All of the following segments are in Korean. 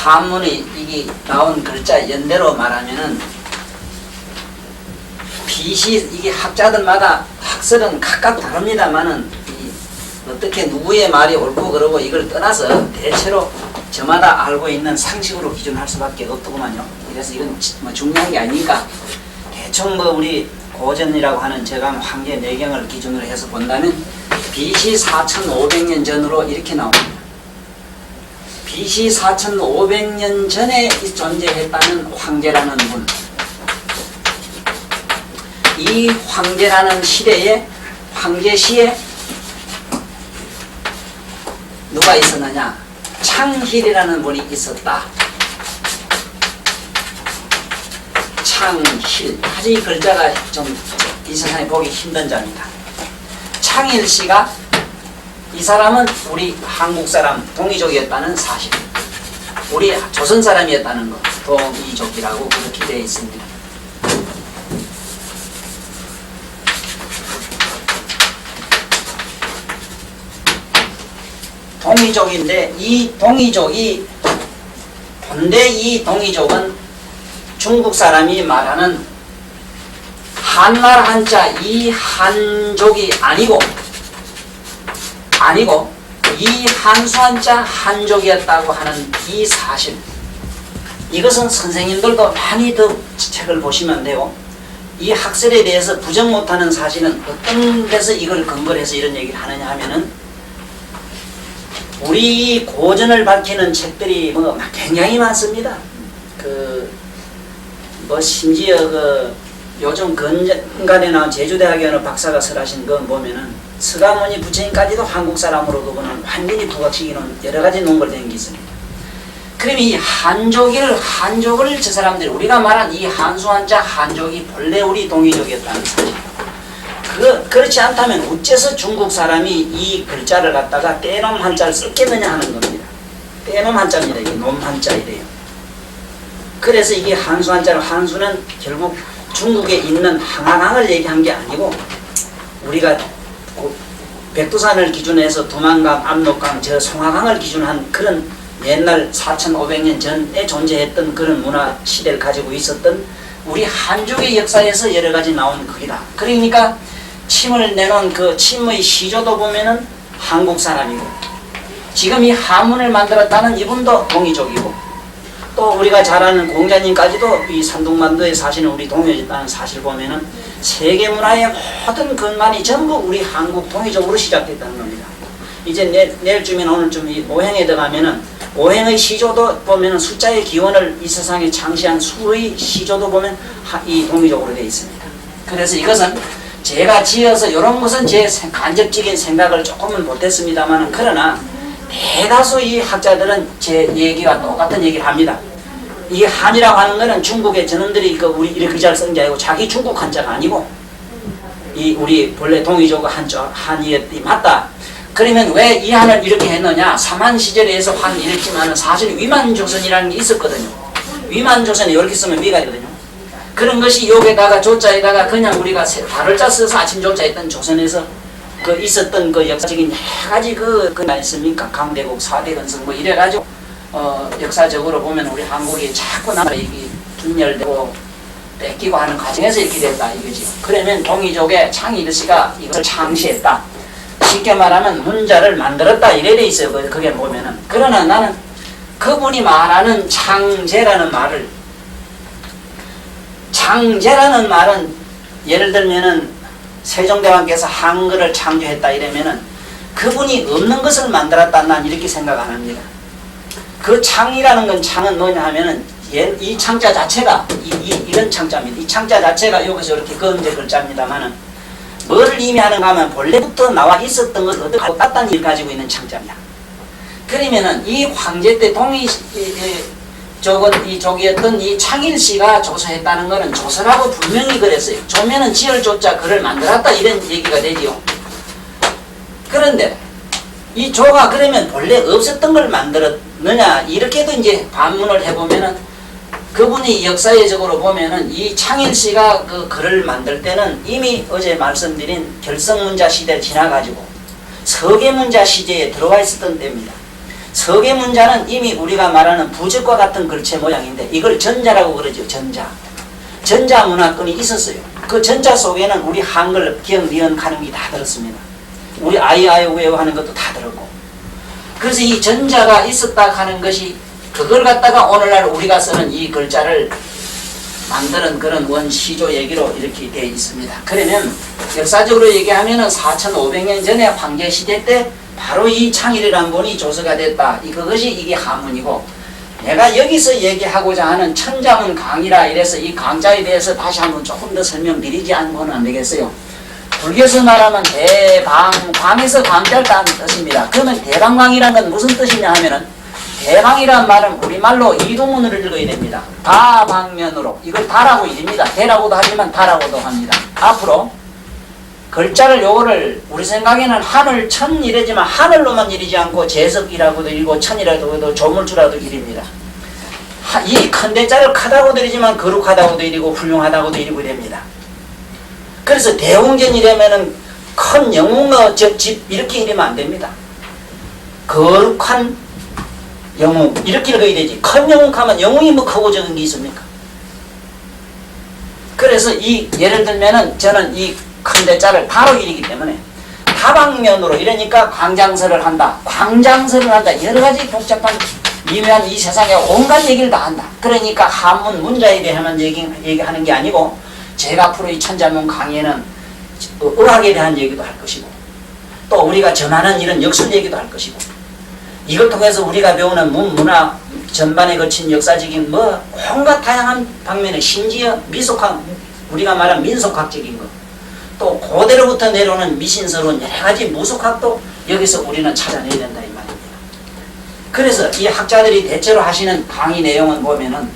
한문에 이게 나온 글자 연대로 말하면은 빛이 이게 학자들마다 학설은 각각 다릅니다만은 어떻게 누구의 말이 옳고 그러고 이걸 떠나서 대체로 저마다 알고 있는 상식으로 기준할 수밖에 없더구만요. 그래서 이건 뭐 중요한 게 아니니까 대충 뭐 우리 고전이라고 하는 제강 황제 내경을 기준으로 해서 본다면 BC 4500년 전으로 이렇게 나옵니다. BC 4500년 전에 존재했다는 황제라는 분. 이 황제라는 시대에 황제시에 누가 있었느냐? 창힐이라는 분이 있었다. 창힐. 아주 이 글자가 좀 이 세상에 보기 힘든 자입니다. 창힐 씨가 이 사람은 우리 한국 사람 동이족이었다는 사실. 우리 조선 사람이었다는 것. 동이족이라고 그렇게 되어 있습니다. 동이족인데 이 동이족이 본래 이 동이족은 중국 사람이 말하는 한나라 한자 이 한족이 아니고 이 한수 한자 한족이었다고 하는 이 사실, 이것은 선생님들도 많이 더 책을 보시면 돼요. 이 학설에 대해서 부정 못하는 사실은 어떤 데서 이걸 근거로 해서 이런 얘기를 하느냐 하면은 우리 고전을 밝히는 책들이 뭐 굉장히 많습니다. 심지어 요즘 근간에 나온 제주대학에 어느 박사가 설하신 거 보면은 서가모니 부처님까지도 한국 사람으로 그분은 완전히 부각시키는 여러 가지 논거를 된 게 있습니다. 그럼 이 한족을 저 사람들이 우리가 말한 이 한수 한자 한족이 본래 우리 동이족이었다는 사실. 그렇지 않다면 어째서 중국 사람이 이 글자를 갖다가 떼놈 한자를 썼겠느냐 하는 겁니다. 떼놈 한자입니다. 이게 놈 한자 이래요. 그래서 이게 한수 한자로, 한수는 결국 중국에 있는 항한항을 얘기한 게 아니고 우리가 백두산을 기준해서 두만강, 압록강, 저 송하강을 기준한 그런 옛날 4500년 전에 존재했던 그런 문화 시대를 가지고 있었던 우리 한족의 역사에서 여러 가지 나온 글이다. 그러니까 침을 내놓은 그 침의 시조도 보면은 한국 사람이고, 지금 이 한문을 만들었다는 이분도 동이족이고, 또 우리가 잘 아는 공자님까지도 이 산둥만도에 사시는 우리 동이족이라는 사실 보면은 세계 문화의 모든 근간이 전부 우리 한국 동이족으로 시작됐다는 겁니다. 이제 내일쯤이나 오늘쯤 이 오행에 들어가면은 오행의 시조도 보면은 숫자의 기원을 이 세상에 창시한 수의 시조도 보면 이 동이족으로 되어 있습니다. 그래서 이것은 제가 지어서 이런 것은 제 간접적인 생각을 조금은 못했습니다만, 그러나 대다수 이 학자들은 제 얘기가 똑같은 얘기를 합니다. 이 한이라고 하는 것은 중국의 저놈들이 우리 이렇게 글자를 쓴 게 아니고 자기 중국 한자가 아니고 이 우리 본래 동이족 한이었디 맞다. 그러면 왜 이 한을 이렇게 했느냐? 삼한 시절에 해서 한 이랬지만은 사실 위만조선이라는 게 있었거든요. 위만조선에 이렇게 쓰면 위가 되거든요. 그런 것이 여기다가 조자에다가 그냥 우리가 발을자 써서 아침 조자 했던 조선에서 있었던 역사적인 여러 가지 있습니까? 강대국, 사대건성 뭐 이래가지고 역사적으로 보면 우리 한국이 자꾸 이게 분열되고 뺏기고 하는 과정에서 이렇게 됐다 이거지. 그러면 동이족의 창일씨가 이것을 창시했다. 쉽게 말하면 문자를 만들었다 이래 돼 있어요. 그게 보면은. 그러나 나는 그분이 말하는 창제라는 말은 예를 들면은 세종대왕께서 한글을 창조했다 이러면은 그분이 없는 것을 만들었다, 난 이렇게 생각 안 합니다. 그 창이라는 건 창은 뭐냐 하면은 이 창자 자체가 이런 창자입니다. 이 창자 자체가 여기서 이렇게 검제 글자입니다만은 뭐를 의미하는가 하면 본래부터 나와 있었던 것을 얻어 갖다는 일 가지고 있는 창자입니다. 그러면은 이 황제 때 저기였던 이 창일씨가 조서했다는 것은 조서라고 분명히 그랬어요. 조면은 지을 조자 글을 만들었다 이런 얘기가 되지요. 그런데 이 조가 그러면 본래 없었던 걸 만들었느냐, 이렇게도 이제 반문을 해보면은 그분이 역사적으로 보면은 이 창일씨가 그 글을 만들 때는 이미 어제 말씀드린 결성문자 시대를 지나가지고 서계문자 시대에 들어와 있었던 때입니다. 서계 문자는 이미 우리가 말하는 부적과 같은 글체 모양인데 이걸 전자라고 그러죠. 전자. 전자 문화권이 있었어요. 그 전자 속에는 우리 한글, 기역, 니은, 가능이 다 들었습니다. 우리 아이아이오우 하는 것도 다 들었고. 그래서 이 전자가 있었다 하는 것이 그걸 갖다가 오늘날 우리가 쓰는 이 글자를 만드는 그런 원시조 얘기로 이렇게 되어 있습니다. 그러면 역사적으로 얘기하면은 4,500년 전에 황제시대 때 바로 이 창일이라는 분이 조서가 됐다. 그것이 이게 한문이고, 내가 여기서 얘기하고자 하는 천자문 강이라 이래서 이 강자에 대해서 다시 한번 조금 더 설명드리지 않고는 안 되겠어요. 불교에서 말하면 대방, 광에서 광자를 따는 뜻입니다. 그러면 대방광이라는 건 무슨 뜻이냐 하면은, 대방이란 말은 우리말로 이동문을 읽어야 됩니다. 다방면으로. 이걸 다라고 읽습니다. 대라고도 하지만 다라고도 합니다. 앞으로 글자를 요거를 우리 생각에는 하늘 천 이래지만 하늘로만 이르지 않고 재석이라고도 읽고 천이라고도 해도 조물주라도 이릅니다. 이 큰 대자를 크다고도 이르지만 거룩하다고도 이르고 훌륭하다고도 이르고 됩니다. 그래서 대웅전이라면은 큰 영웅의 집 이렇게 이르면 안 됩니다. 거룩한 영웅 이렇게 읽어야 되지. 큰 영웅 하면 영웅이 뭐 크고 적은 게 있습니까? 그래서 이 예를 들면은 저는 이 큰 대자를 바로 이르기 때문에 다방면으로 이러니까 광장설을 한다. 광장설을 한다. 여러 가지 복잡한 미묘한 이 세상에 온갖 얘기를 다 한다. 그러니까 한문 문자에 대한 얘기하는 게 아니고 제가 앞으로 이 천자문 강의에는 의학에 대한 얘기도 할 것이고 또 우리가 전하는 이런 역술 얘기도 할 것이고 이걸 통해서 우리가 배우는 문화 전반에 거친 역사적인 뭐 온갖 다양한 방면에 심지어 미속학 우리가 말하는 민속학적인 것 또 고대로부터 내려오는 미신스러운 여러 가지 무속학도 여기서 우리는 찾아내야 된다 이 말입니다. 그래서 이 학자들이 대체로 하시는 강의 내용은 보면은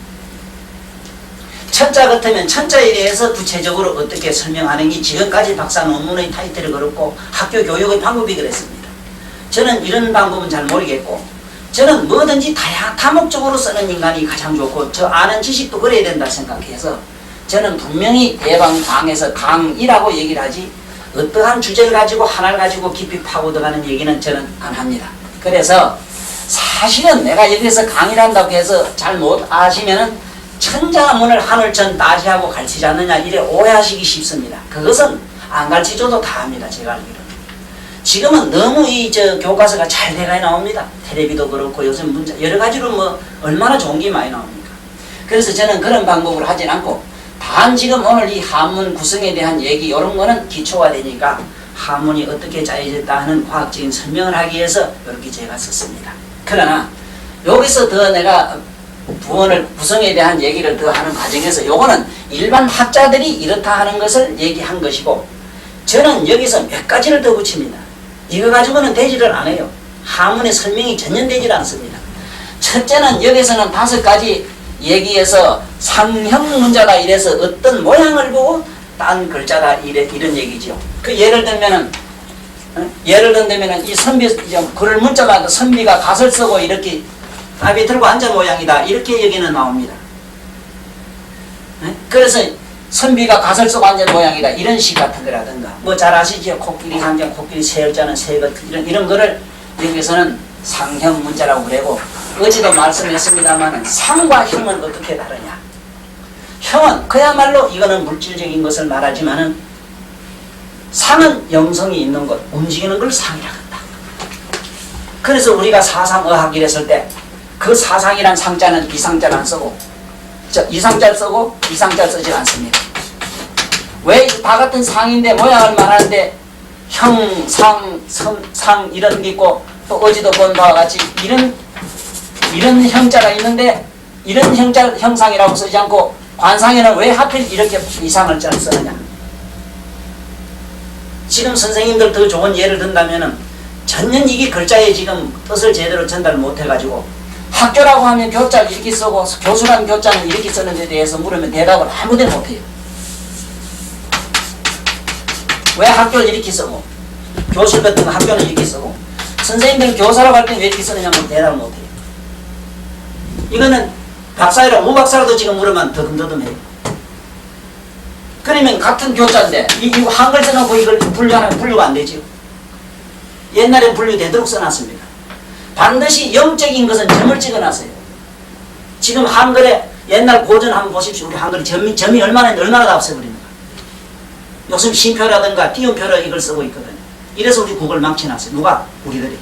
천자 같으면 천자에 대해서 구체적으로 어떻게 설명하는 게 지금까지 박사 논문의 타이틀을 걸었고 학교 교육의 방법이 그랬습니다. 저는 이런 방법은 잘 모르겠고 저는 뭐든지 다목적으로 쓰는 인간이 가장 좋고 저 아는 지식도 그래야 된다 생각해서 저는 분명히 대방광에서 강이라고 얘기를 하지 어떠한 주제를 가지고 하나를 가지고 깊이 파고들어가는 얘기는 저는 안 합니다. 그래서 사실은 내가 여기서 강의를 한다고 해서 잘 못 아시면은 천자문을 하늘천 따지하고 가르치지 않느냐 이래 오해하시기 쉽습니다. 그것은 안 가르치줘도 다 합니다. 제가 알기로는. 지금은 너무 이 교과서가 잘 돼가 나옵니다. 텔레비도 그렇고 요즘 문자 여러 가지로 뭐 얼마나 좋은 게 많이 나옵니까. 그래서 저는 그런 방법으로 하진 않고 단 지금 오늘 이 한문 구성에 대한 얘기 이런 거는 기초가 되니까 한문이 어떻게 짜여졌다 하는 과학적인 설명을 하기 위해서 이렇게 제가 썼습니다. 그러나 여기서 더 내가 구성에 대한 얘기를 더 하는 과정에서 요거는 일반 학자들이 이렇다 하는 것을 얘기한 것이고 저는 여기서 몇 가지를 더 붙입니다. 이거 가지고는 되지를 않아요. 한문의 설명이 전혀 되질 않습니다. 첫째는 여기서는 5가지 얘기해서 상형 문자다 이래서 어떤 모양을 보고 딴 글자다 이런 얘기죠. 그 예를 들면은 이 선비 글을 문자마다 선비가 갓을 쓰고 이렇게 답이 들고 앉아 모양이다 이렇게 얘기는 나옵니다. 그래서 선비가 갓을 쓰고 앉은 모양이다 이런 시 같은 거라든가 뭐 잘 아시죠? 코끼리 상장 코끼리 새열자는 새것 이런 거를 여기서는 상형 문자라고 그러고 어제도 말씀했습니다만 상과 형은 어떻게 다르냐. 형은 그야말로 이거는 물질적인 것을 말하지만은 상은 영성이 있는 것 움직이는 걸 상이라 한다. 그래서 우리가 사상의학 이랬을 때 그 사상이란 상자는 비상자를 안 쓰고 이상자를 쓰고 비상자를 쓰지 않습니다. 왜 다 같은 상인데 모양을 말하는데 형, 상 이런 게 있고 또 어제도 본 바와 같이 이런 형자가 있는데 이런 형상이라고 쓰지 않고 관상에는 왜 하필 이렇게 이상을 쓰느냐. 지금 선생님들 더 좋은 예를 든다면은 전혀 이게 글자에 지금 뜻을 제대로 전달 못해가지고 학교라고 하면 교자를 이렇게 쓰고 교수라는 교자는 이렇게 쓰는 데 대해서 물으면 대답을 아무데나 못해요. 왜 학교를 이렇게 쓰고 교실 같은 학교는 이렇게 쓰고 선생님들 교사라고 할 때 왜 이렇게 쓰느냐면 대답을 못해요. 이거는 박사이라 무박사라도 지금 물으면 더듬더듬해요. 그러면 같은 교자인데 이거 한글 써놓고 이걸 분류하면 분류가 안 되죠. 옛날에 분류되도록 써놨습니다. 반드시 영적인 것은 점을 찍어놨어요. 지금 한글에 옛날 고전 한번 보십시오. 우리 한글에 점이 얼마나 다 없애버리는가. 요즘 쉼표라든가 띄움표로 이걸 쓰고 있거든요. 이래서 우리 국어를 망쳐놨어요. 누가? 우리들이.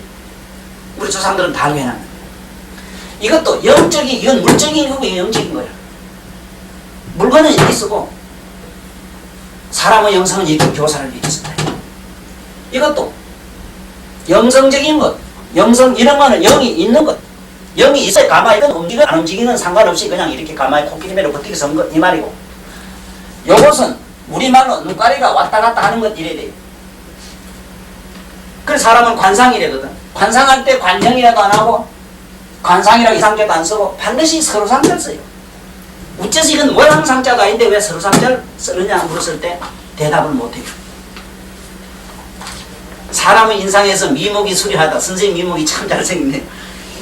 우리 조상들은 다 알고 해놨는데. 이것도 영적인, 이건 물적인 거고 영적인 거야. 물건은 이렇게 쓰고 사람의 영성은 이렇게 교사를 이렇게 쓴다. 이것도 영성적인 것, 영성 이런 거는 영이 있는 것. 영이 있어야 가만히 있든 움직이든 안 움직이는 상관없이 그냥 이렇게 가만히 코끼리매로 버티기 선 것 이 말이고, 요것은 우리말로 눈가리가 왔다 갔다 하는 것 이래 돼요. 그래서 사람은 관상이래거든. 관상할 때 관형이라도 안 하고 관상이라고 이상자도 안 쓰고 반드시 서로상자를 써요. 어째서 이건 모양상자도 아닌데 왜 서로상자를 쓰느냐 물었을 때 대답을 못해요. 사람의 인상에서 미목이 수려하다. 선생님 미목이 참 잘생겼네요.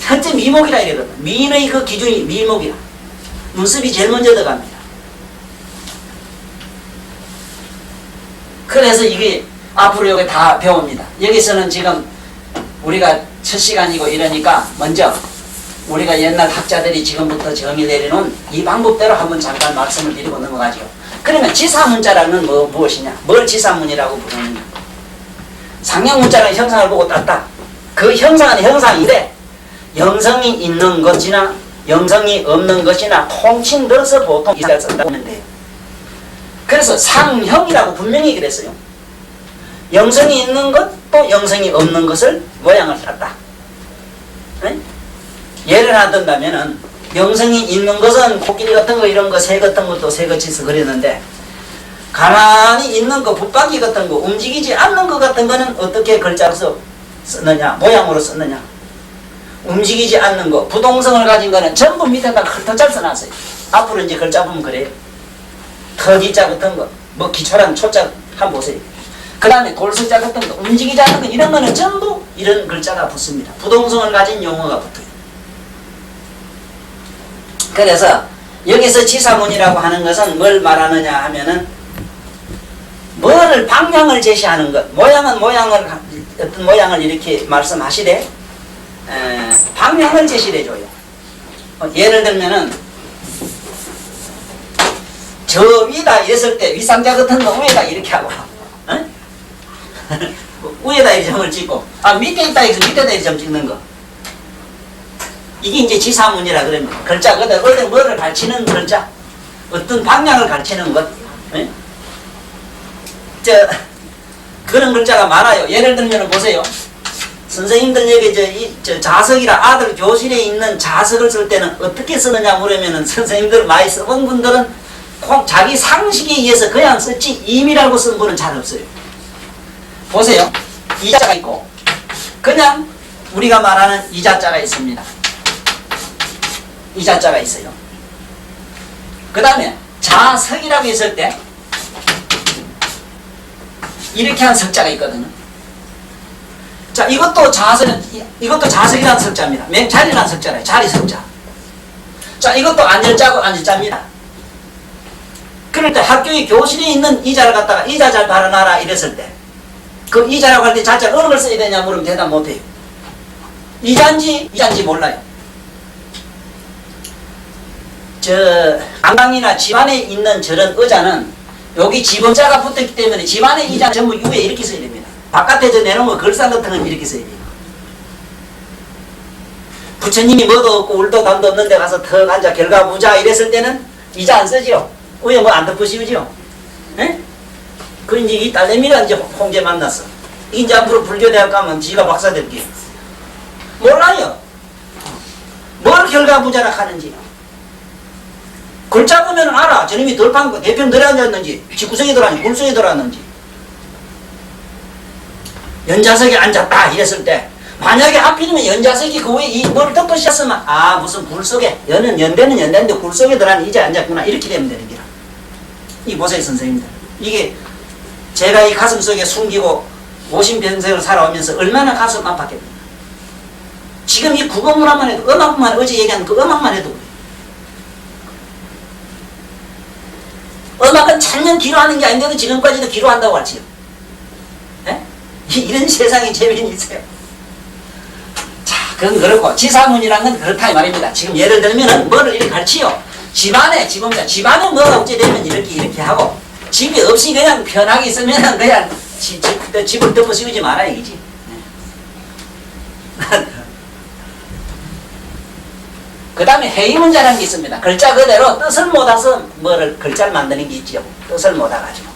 현재 미목이라 이래거든. 미인의 그 기준이 미목이라. 눈썹이 제일 먼저 들어갑니다. 그래서 이게 앞으로 여기 다 배웁니다. 여기서는 지금 우리가 첫 시간이고 이러니까 먼저 우리가 옛날 학자들이 지금부터 정의 내려놓은 이 방법대로 한번 잠깐 말씀을 드리고 넘어가죠. 그러면 지사문자라는 무엇이냐? 뭘 지사문이라고 부르느냐? 상형문자는 형상을 보고 땄다. 그 형상은 형상인데 영성이 있는 것이나 영성이 없는 것이나 통칭 들어서 보통 이사를 쓴다고 하면 돼요. 그래서 상형이라고 분명히 그랬어요. 영성이 있는 것 또 영성이 없는 것을 모양을 땄다. 네? 예를 하나 든다면은 영성이 있는 것은 코끼리 같은 거 이런 거 새 같은 것도 새같이서 그렸는데 가만히 있는 거 붙박이 같은 거 움직이지 않는 것 같은 거는 어떻게 글자로 썼느냐 모양으로 썼느냐. 움직이지 않는 거 부동성을 가진 거는 전부 밑에다 흩어잘 써놨어요. 앞으로 이제 글자 보면 그래요. 터기자 같은 거 뭐 기초란 초자 한번 보세요. 그 다음에 골수자 같은 거 움직이지 않는 거 이런 거는 전부 이런 글자가 붙습니다. 부동성을 가진 용어가 붙어요. 그래서 여기서 지사문이라고 하는 것은 뭘 말하느냐 하면은 뭐를 방향을 제시하는 것. 모양은 어떤 모양을 이렇게 말씀하시되 방향을 제시해 줘요. 예를 들면은 저 위다 이랬을 때 위상자 같은 거 위에다 이렇게 하고 위에다 이 점을 찍고 밑에 있다 해서 밑에다 이 점 찍는 거. 이게 이제 지사문이라 그럽니다. 글자 어디 뭐를 가르치는 글자, 어떤 방향을 가르치는 것. 그런 글자가 많아요. 예를 들면 보세요. 선생님들 여기 자석이라 아들 교실에 있는 자석을 쓸 때는 어떻게 쓰느냐 물으면은 선생님들 많이 써본 분들은 꼭 자기 상식에 의해서 그냥 썼지 임의라고 쓴 분은 잘 없어요. 보세요. 이자가 있고 그냥 우리가 말하는 이자자가 있습니다. 이자자가 있어요. 그 다음에 자석이라고 했을 때 이렇게 한 석자가 있거든요. 자, 이것도 자석이라는 석자입니다. 자리라는 석자래요. 자리 석자. 자, 이것도 안절자고 안절자입니다. 그럴 때 학교의 교실에 있는 이자를 갖다가 이자 잘 발음하라 이랬을 때 그 이자라고 할 때 자자 어느 걸 써야 되냐 물으면 대답 못해요. 이자인지 몰라요. 안방이나 집안에 있는 저런 의자는 여기 지범자가 붙었기 때문에 집안의 이자는 전부 위에 이렇게 써야 됩니다. 바깥에 내놓은 거 글상 같은 건 이렇게 써야 돼요. 부처님이 뭐도 없고 울도 담도 없는 데 가서 턱 앉아 결과무자 이랬을 때는 이자 안 쓰지요. 위에 뭐 안 덮으시오지요. 그 이제 이 딸내미가 이제 홍제 만났어. 이제 앞으로 불교대학 가면 지가 박사 될게요. 몰라요. 뭘 결과무자라 하는지. 글자 보면 알아. 저놈이 덜판 대평 들어앉았는지 직구석에 들어앉았는지 굴석에 들어앉았는지 연자석에 앉았다 이랬을 때 만약에 하필이면 연자석이 그 위에 뭘 덮으셨으면 무슨 굴속에 연대는 연대인데 굴속에 들어앉은 이제 앉았구나 이렇게 되면 되는 기라. 이 보세요 선생님들. 이게 제가 이 가슴 속에 숨기고 50평생을 살아오면서 얼마나 가슴 아팠겠나. 지금 이 국어문화만 해도 음악만 어제 얘기한 그 음악만 해도 음악은 천년 기로하는 게 아닌데도 지금까지도 기로한다고 하지요. 이런 세상에 재미는 있어요. 자, 그건 그렇고 지사문이란 건 그렇다 이 말입니다. 지금 예를 들면은 뭐를 이렇게 가르치요. 집안에 집안에 뭐가 어찌 되면 이렇게 하고 집이 없이 그냥 편하게 있으면은 그냥 집을 덮어 씌우지 마라 이거지. 그 다음에 해이문자라는 게 있습니다. 글자 그대로 뜻을 못 알아서 뭐를 글자를 만드는 게 있지요. 뜻을 못 알아가지고.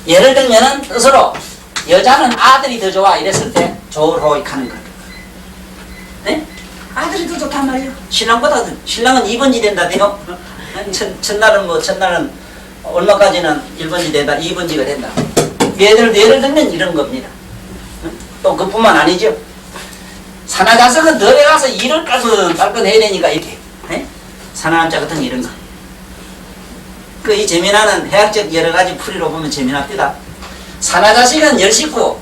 예를 들면은 뜻으로 여자는 아들이 더 좋아 이랬을 때 조로익 하는 거. 네? 아들이 더 좋단 말이에요. 신랑보다 신랑은 2번지 된다대요. 첫날은 얼마까지는 1번지 된다, 2번지가 된다. 예를 들면 이런 겁니다. 또 그뿐만 아니죠. 산화자석은 덜에 가서 일을 깔끔 해야 되니까 이렇게 산화함자 같은 이런 거. 그 이 재미나는 해학적 여러 가지 풀이로 보면 재미납니다. 산화자식은 열식구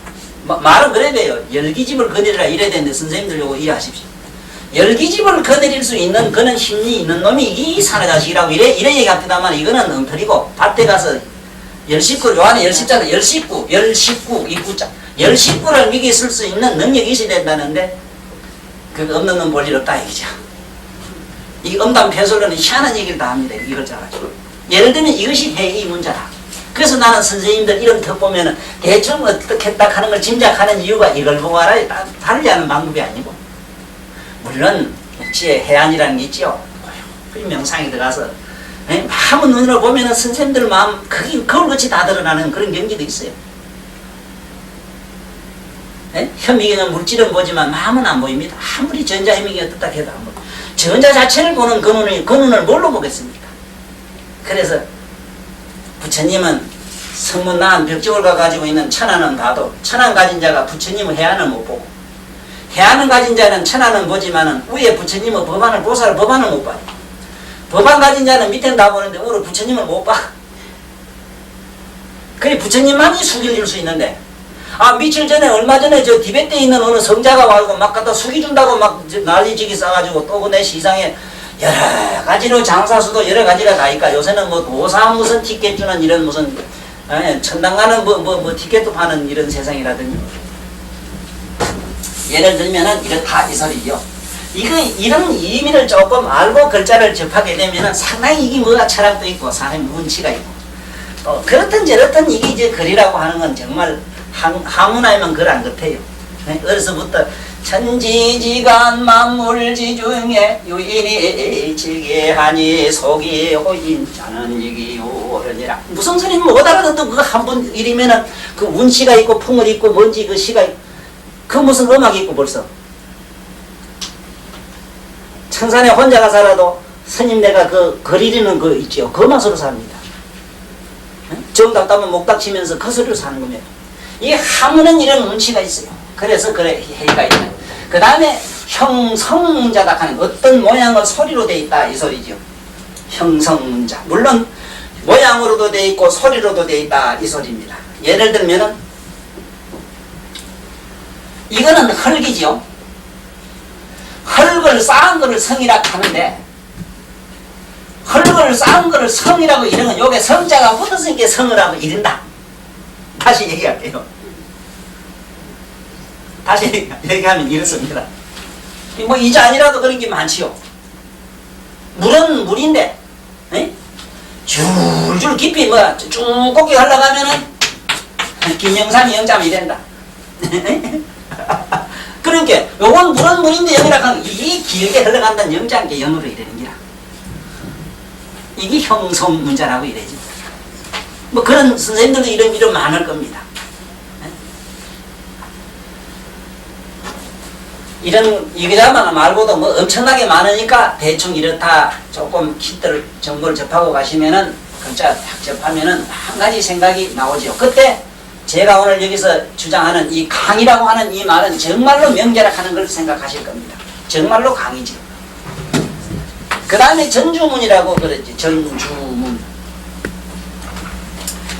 말은 그래야 돼요. 열기집을 거느리라 이래야 되는데 선생님들 요거 이해하십시오. 열기집을 거느릴 수 있는 그는 힘이 있는 놈이 이 산화자식이라고 이래 얘기합니다만 이거는 엉터리고 밭에 가서 열식구 요 안에 열십자는 열식구 이 구자 열식구를 미기 쓸 수 있는 능력이 있어야 된다는데 그 없는 놈 볼 일 없다 이거죠. 이 음담패설로는 희한한 얘기를 다 합니다. 이걸 짜가지고 예를 들면 이것이 해이 문제다. 그래서 나는 선생님들 이런 턱 보면은 대충 어떻게 딱 하는 걸 짐작하는 이유가 이걸 보고 알아요. 다르지 않은 방법이 아니고 물론 지혜 해안이라는 게 있지요. 그 명상에 들어가서 마음은 눈으로 보면은 선생님들 마음 그걸 같이 다 드러나는 그런 경지도 있어요. 현미경은 물질은 보지만 마음은 안 보입니다. 아무리 전자현미경이 어떻다 해도 안 보여요. 전자 자체를 보는 그 눈을 뭘로 보겠습니까? 그래서 부처님은 성문 나한 벽쪽을 가지고 있는 천안은 봐도 천안 가진 자가 부처님의 해안을 못 보고 해안을 가진 자는 천안은 보지만은 위에 부처님의 법안을 보살 법안을 못 봐요. 법안 가진 자는 밑에는 다 보는데 위로 부처님을 못 봐. 그래 부처님만이 숙일 줄 수 있는데 며칠 전에 얼마 전에 저 티베트에 있는 어느 성자가 와서 막 갖다 숙이준다고 막 난리지기 싸가지고 또 그 내 시상에 여러 가지로 장사수도 여러 가지가 다니까 요새는 뭐 도사 무슨 티켓 주는 이런 무슨 천당 가는 뭐 티켓도 파는 이런 세상이라든지 예를 들면은 이렇다 이 소리죠. 이런 의미를 조금 알고 글자를 접하게 되면은 상당히 이게 뭐가 철학도 있고 사람의 운치가 있고 또 그렇든 저렇든 이게 이제 글이라고 하는 건 정말 하문하면 글 안 같아요. 어려서부터 천지지간 만물지 중에 유인이 지게하니 속이 호인 자는 이기 오르니라. 무슨 소리는 못 알아듣도 그 한 번 일이면은 그 운치가 있고 풍을 있고 뭔지 그 시가 있고 그 무슨 음악이 있고 벌써 청산에 혼자가 살아도 스님네가 그 거리리는 거 있죠. 그 맛으로 삽니다. 정답 따면 목 닥치면서 그 소리로 사는 겁니다. 이 하문은 이런 운치가 있어요. 그래서 그래 해가 있는. 그 다음에 형성문자다 하는 어떤 모양의 소리로 돼 있다 이 소리죠. 형성문자. 물론 모양으로도 돼 있고 소리로도 돼 있다 이 소리입니다. 예를 들면은 이거는 흙이지요. 흙을 쌓은 거를 성이라고 하는데 흙을 쌓은 거를 성이라고 이러면 요게 성자가 붙었으니까 성을 하고 이른다. 다시 얘기할게요. 다시 얘기하면 이렇습니다. 뭐 이제 아니라도 그런 게 많지요. 물은 물인데 줄줄 깊이 쭉 곱게 흘러가면은 김영삼이 영잠이 된다. 그러니까 요건 물은 물인데 영이라 하는 이 길게 흘러간다는 영자인 영으로 이러는 기라. 이게 형성문자라고 이래죠. 뭐 그런 선생님들도 이런 많을 겁니다. 이런 이거자만 말고도 뭐 엄청나게 많으니까 대충 이렇다 조금 키들 정보를 접하고 가시면은 글자 딱 접하면은 한 가지 생각이 나오죠. 그때 제가 오늘 여기서 주장하는 이 강이라고 하는 이 말은 정말로 명제라고 하는 걸 생각하실 겁니다. 정말로 강이죠. 그 다음에 전주문이라고 그랬지. 전주문.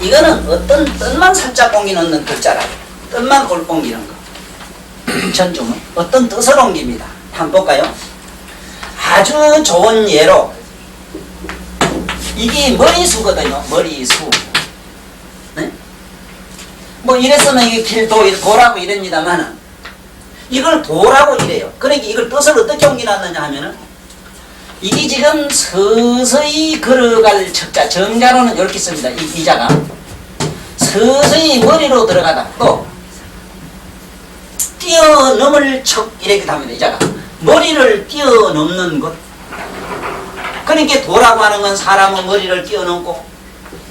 이거는 어떤 뜻만 살짝 옮기는 글자라고. 뜻만 옮기는 거. 전주문. 어떤 뜻을 옮깁니다. 한번 볼까요? 아주 좋은 예로 이게 머리수거든요. 머리수. 네? 뭐 이랬으면 이게 길도 도라고 이럽니다만은 이걸 도라고 이래요. 그러니까 이걸 뜻을 어떻게 옮겨놨느냐 하면은 이게 지금 서서히 걸어갈 척자, 정자로는 이렇게 씁니다. 이 자가 서서히 머리로 들어가다 또 뛰어넘을 척 이렇게 합니다. 이 자가 머리를 뛰어넘는 것. 그러니까 도라고 하는 건 사람은 머리를 뛰어넘고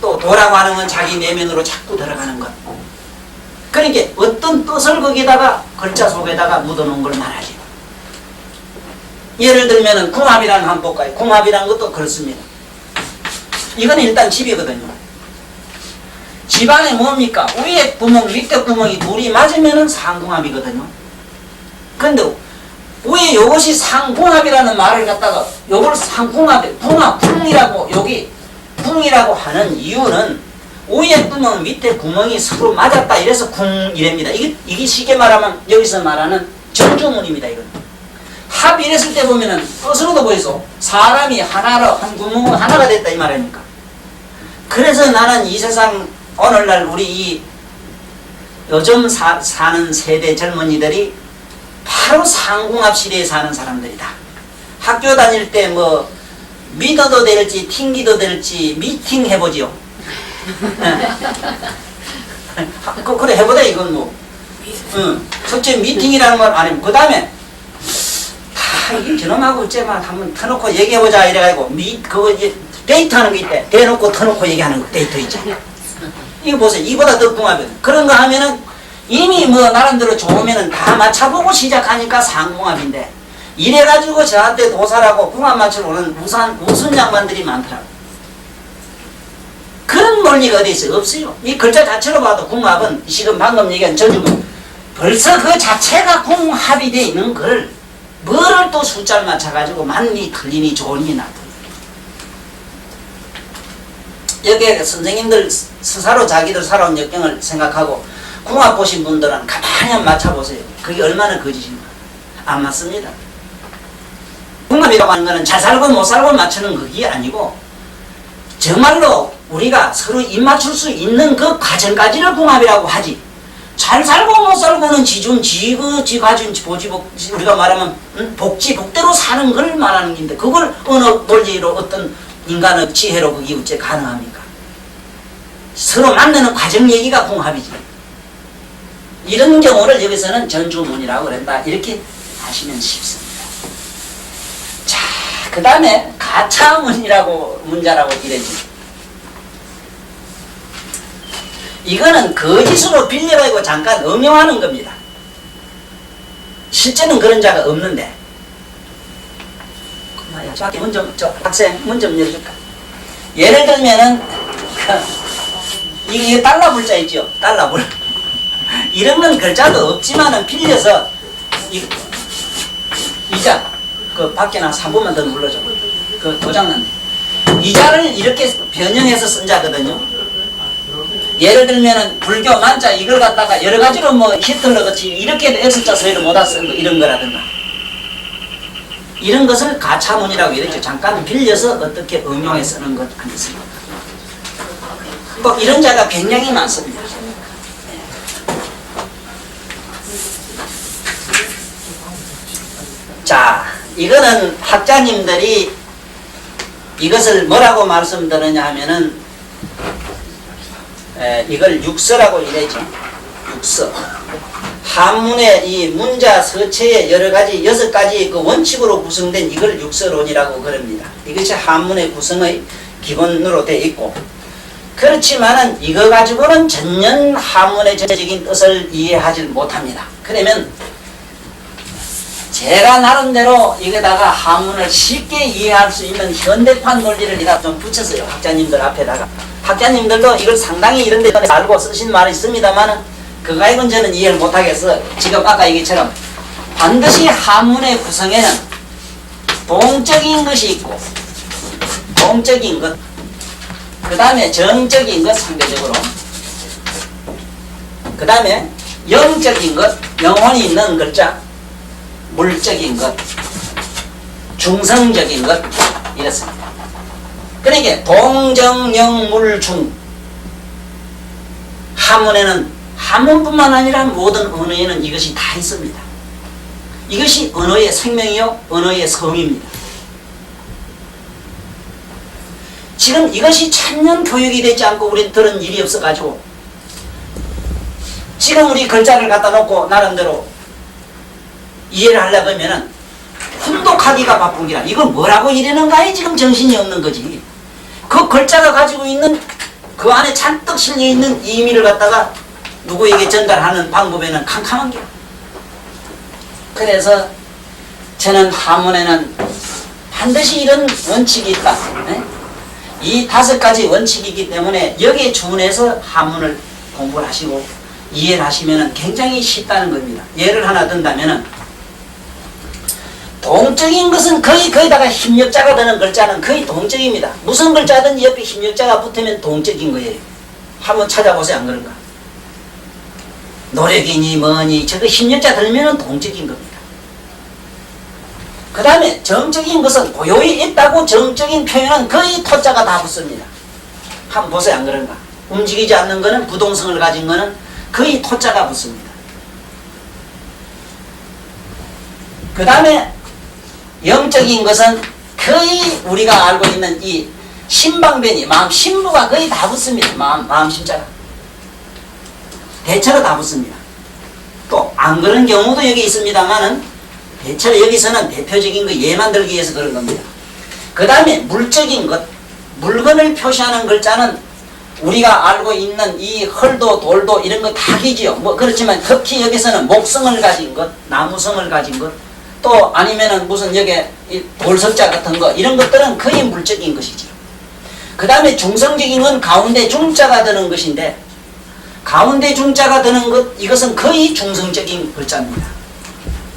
또 도라고 하는 건 자기 내면으로 자꾸 들어가는 것. 그러니까 어떤 뜻을 거기다가 글자 속에다가 묻어놓은 걸 말하지. 예를 들면은 궁합이라는 한번 볼까요? 궁합이라는 것도 그렇습니다. 이건 일단 집이거든요. 집안에 뭡니까? 위에 구멍, 밑에 구멍이 둘이 맞으면은 상궁합이거든요. 근데 왜 이것이 상궁합이라는 말을 갖다가 요걸 상궁합, 궁이라고 여기 궁이라고 하는 이유는 위에 구멍, 밑에 구멍이 서로 맞았다 이래서 궁이랍니다. 이게 쉽게 말하면 여기서 말하는 전주문입니다. 이건. 합 이랬을 때 보면은 뜻으로도 보이소. 사람이 하나로 한 구멍 하나가 됐다 이 말 아닙니까? 그래서 나는 이 세상 오늘날 우리 이 요즘 사는 세대 젊은이들이 바로 상궁합 시대에 사는 사람들이다. 학교 다닐 때 뭐 믿어도 될지 튕기도 될지 미팅 해보지요. 그래 해보자 이건 뭐. 첫째 미팅이라는 걸 안 해요. 그 다음에 이게 저놈하고 어째만 한번 터놓고 얘기해보자 이래가지고 그거 이제 데이트하는 게 있대. 대놓고 터놓고 얘기하는 거 데이트 있죠. 이거 보세요. 이보다 더 궁합이거든. 그런 거 하면은 이미 뭐 나름대로 좋으면은 다 맞춰보고 시작하니까 상궁합인데 이래가지고 저한테 도사라고 궁합 맞추러 오는 우순 양반들이 많더라고. 그런 논리가 어디 있어요? 없어요. 이 글자 자체로 봐도 궁합은 지금 방금 얘기한 전주문 벌써 그 자체가 궁합이 돼 있는 걸 뭐를 또 숫자를 맞춰가지고 맞니 틀리니 좋으니 나쁘니. 여기에 선생님들 스스로 자기들 살아온 역경을 생각하고 궁합 보신 분들은 가만히 한번 맞춰보세요. 그게 얼마나 거짓인가. 안 맞습니다. 궁합이라고 하는 거는 잘 살고 못 살고 맞추는 그게 아니고 정말로 우리가 서로 입 맞출 수 있는 그 과정까지를 궁합이라고 하지. 잘 살고 못 살고는 지 가진 보지복 우리가 말하면 복대로 사는 걸 말하는 건데 그걸 어느 논리로 어떤 인간의 지혜로 그게 어째 가능합니까? 서로 만나는 과정 얘기가 궁합이지. 이런 경우를 여기서는 전주문이라고 그런다 이렇게 하시면 쉽습니다. 자, 그 다음에 가차문이라고 문자라고 이래지. 이거는 거짓으로 빌려가지고 잠깐 응용하는 겁니다. 실제는 그런 자가 없는데. 밖에 학생 문 좀 열어줄까? 예를 들면은 이게 달러불 자 있죠? 달러불. 이런 건 글자도 없지만은 빌려서 이자 그 밖에 나 3분만 더 눌러줘. 그 도장난 이자를 이렇게 변형해서 쓴 자거든요. 예를 들면은 불교 만자 이걸 갖다가 여러 가지로 뭐 히틀러 같이 이렇게 X자 서열을 못다 쓴 거 이런 거라든가 이런 것을 가차문이라고 이랬죠. 잠깐 빌려서 어떻게 응용해 쓰는 것 아니겠습니까? 뭐 이런 자가 굉장히 많습니다. 자, 이거는 학자님들이 이것을 뭐라고 말씀드리냐 하면은 이걸 육서라고 이래죠. 육서. 한문의 이 문자 서체의 여러 가지 6가지 그 원칙으로 구성된 이걸 육서론이라고 그럽니다. 이것이 한문의 구성의 기본으로 되어 있고 그렇지만은 이거 가지고는 전혀 한문의 전체적인 뜻을 이해하지 못합니다. 그러면 제가 나름대로 이거다가 한문을 쉽게 이해할 수 있는 현대판 논리를 이다 좀 붙였어요. 학자님들 앞에다가. 학자님들도 이걸 상당히 이런 데 알고 쓰신 말이 있습니다만은 그거 가지고는 저는 이해를 못하겠어. 지금 아까 얘기처럼 반드시 한문의 구성에는 동적인 것이 있고 동적인 것 그 다음에 정적인 것 상대적으로 그 다음에 영적인 것 영혼이 있는 글자 물적인 것 중성적인 것 이렇습니다. 그러니까 동정영물중 한문에는 한문뿐만 아니라 모든 언어에는 이것이 다 있습니다. 이것이 언어의 생명이요 언어의 성입니다. 지금 이것이 천년 교육이 되지 않고 우리 들은 일이 없어가지고 지금 우리 글자를 갖다 놓고 나름대로 이해를 하려고 하면은 혼독하기가 바쁜 게라 이걸 뭐라고 이러는가에 지금 정신이 없는 거지. 그 글자가 가지고 있는 그 안에 잔뜩 실려있는 의미를 갖다가 누구에게 전달하는 방법에는 캄캄한 게. 그래서 저는 한문에는 반드시 이런 원칙이 있다. 네? 이 5가지 원칙이기 때문에 여기에 준해서 한문을 공부를 하시고 이해를 하시면 굉장히 쉽다는 겁니다. 예를 하나 든다면 동적인 것은 거기다가 힘역자가 되는 글자는 거의 동적입니다. 무슨 글자든 옆에 힘역자가 붙으면 동적인 거예요. 한번 찾아보세요. 안 그런가? 노력이니 뭐니 저거 힘역자 들면 동적인 겁니다. 그 다음에 정적인 것은 고요히 있다고 정적인 표현은 거의 토자가 다 붙습니다. 한번 보세요. 안 그런가? 움직이지 않는 거는 부동성을 가진 거는 거의 토자가 붙습니다. 그 다음에 영적인 것은 거의 우리가 알고 있는 이 신방변이 마음 신부가 거의 다 붙습니다. 마음 심자가 대체로 다 붙습니다. 또 안 그런 경우도 여기 있습니다만은 대체로 여기서는 대표적인 거 예만 들기 위해서 그런 겁니다. 그 다음에 물적인 것 물건을 표시하는 글자는 우리가 알고 있는 이 헐도 돌도 이런 거 다 기지요. 뭐 그렇지만 특히 여기서는 목성을 가진 것 나무성을 가진 것 또 아니면은 무슨 여기 돌석자 같은 거 이런 것들은 거의 물적인 것이죠. 그 다음에 중성적인 건 가운데 중자가 드는 것인데 가운데 중자가 드는 것 이것은 거의 중성적인 글자입니다.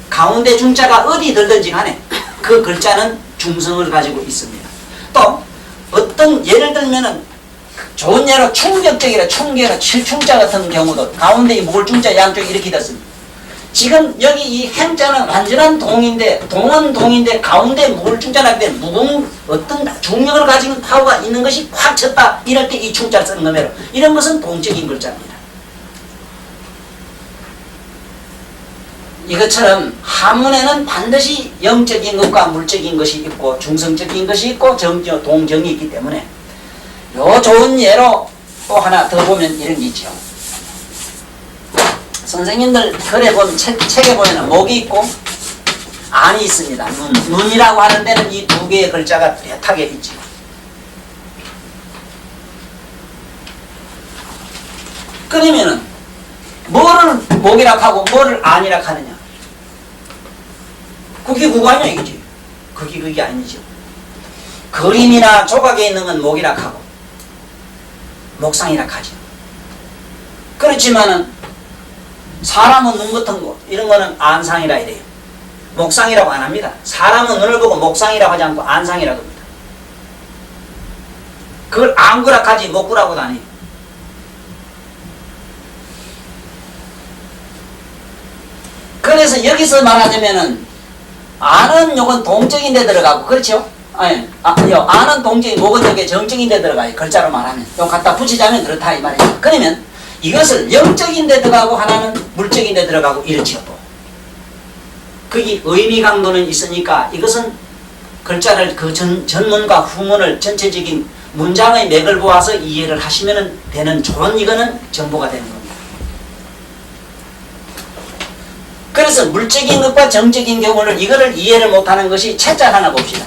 가운데 중자가 어디 들든지 간에 그 글자는 중성을 가지고 있습니다. 또 어떤 예를 들면은 좋은 예로 충격적이라 충격이라 칠충자 같은 경우도 가운데 이 물중자 양쪽이 이렇게 됐습니다. 지금 여기 이 행자는 완전한 동인데 동은 동인데 가운데 물중자라기 때문에 무거운 어떤 중력을 가진 파워가 있는 것이 확 쳤다 이럴 때 이 충자를 쓰는 거매로 이런 것은 동적인 글자입니다. 이것처럼 한문에는 반드시 영적인 것과 물적인 것이 있고 중성적인 것이 있고 동정이 있기 때문에 요 좋은 예로 또 하나 더 보면 이런 게 있죠. 선생님들 글에 보면 책에 보면 목이 있고 안이 있습니다. 눈이라고 하는 데는 이 2개의 글자가 뚜렷하게 있죠. 그러면은 뭐를 목이라 하고 뭐를 안이라 하느냐? 그게 그거 아니야 이거지. 그게 아니죠. 그림이나 조각에 있는 건 목이라 하고 목상이라 하죠. 그렇지만은 사람은 눈 같은 거 이런 거는 안상이라 이래요. 목상이라고 안 합니다. 사람은 눈을 보고 목상이라고 하지 않고 안상이라고 합니다. 그걸 안구라 하지 목구라고도 안 해요. 그래서 여기서 말하자면은 안은 요건 동적인 데 들어가고 그렇죠? 아니, 안은 동적인 목은 여기 정적인 데 들어가요. 글자로 말하면 요 갖다 붙이자면 그렇다 이 말이에요. 그러면 이것을 영적인 데 들어가고 하나는 물적인 데 들어가고 이렇지요. 또 거기 의미 강도는 있으니까 이것은 글자를 그 전문과 후문을 전체적인 문장의 맥을 보아서 이해를 하시면 되는 좋은 이거는 정보가 되는 겁니다. 그래서 물적인 것과 정적인 경우는 이거를 이해를 못하는 것이 채자 하나 봅시다.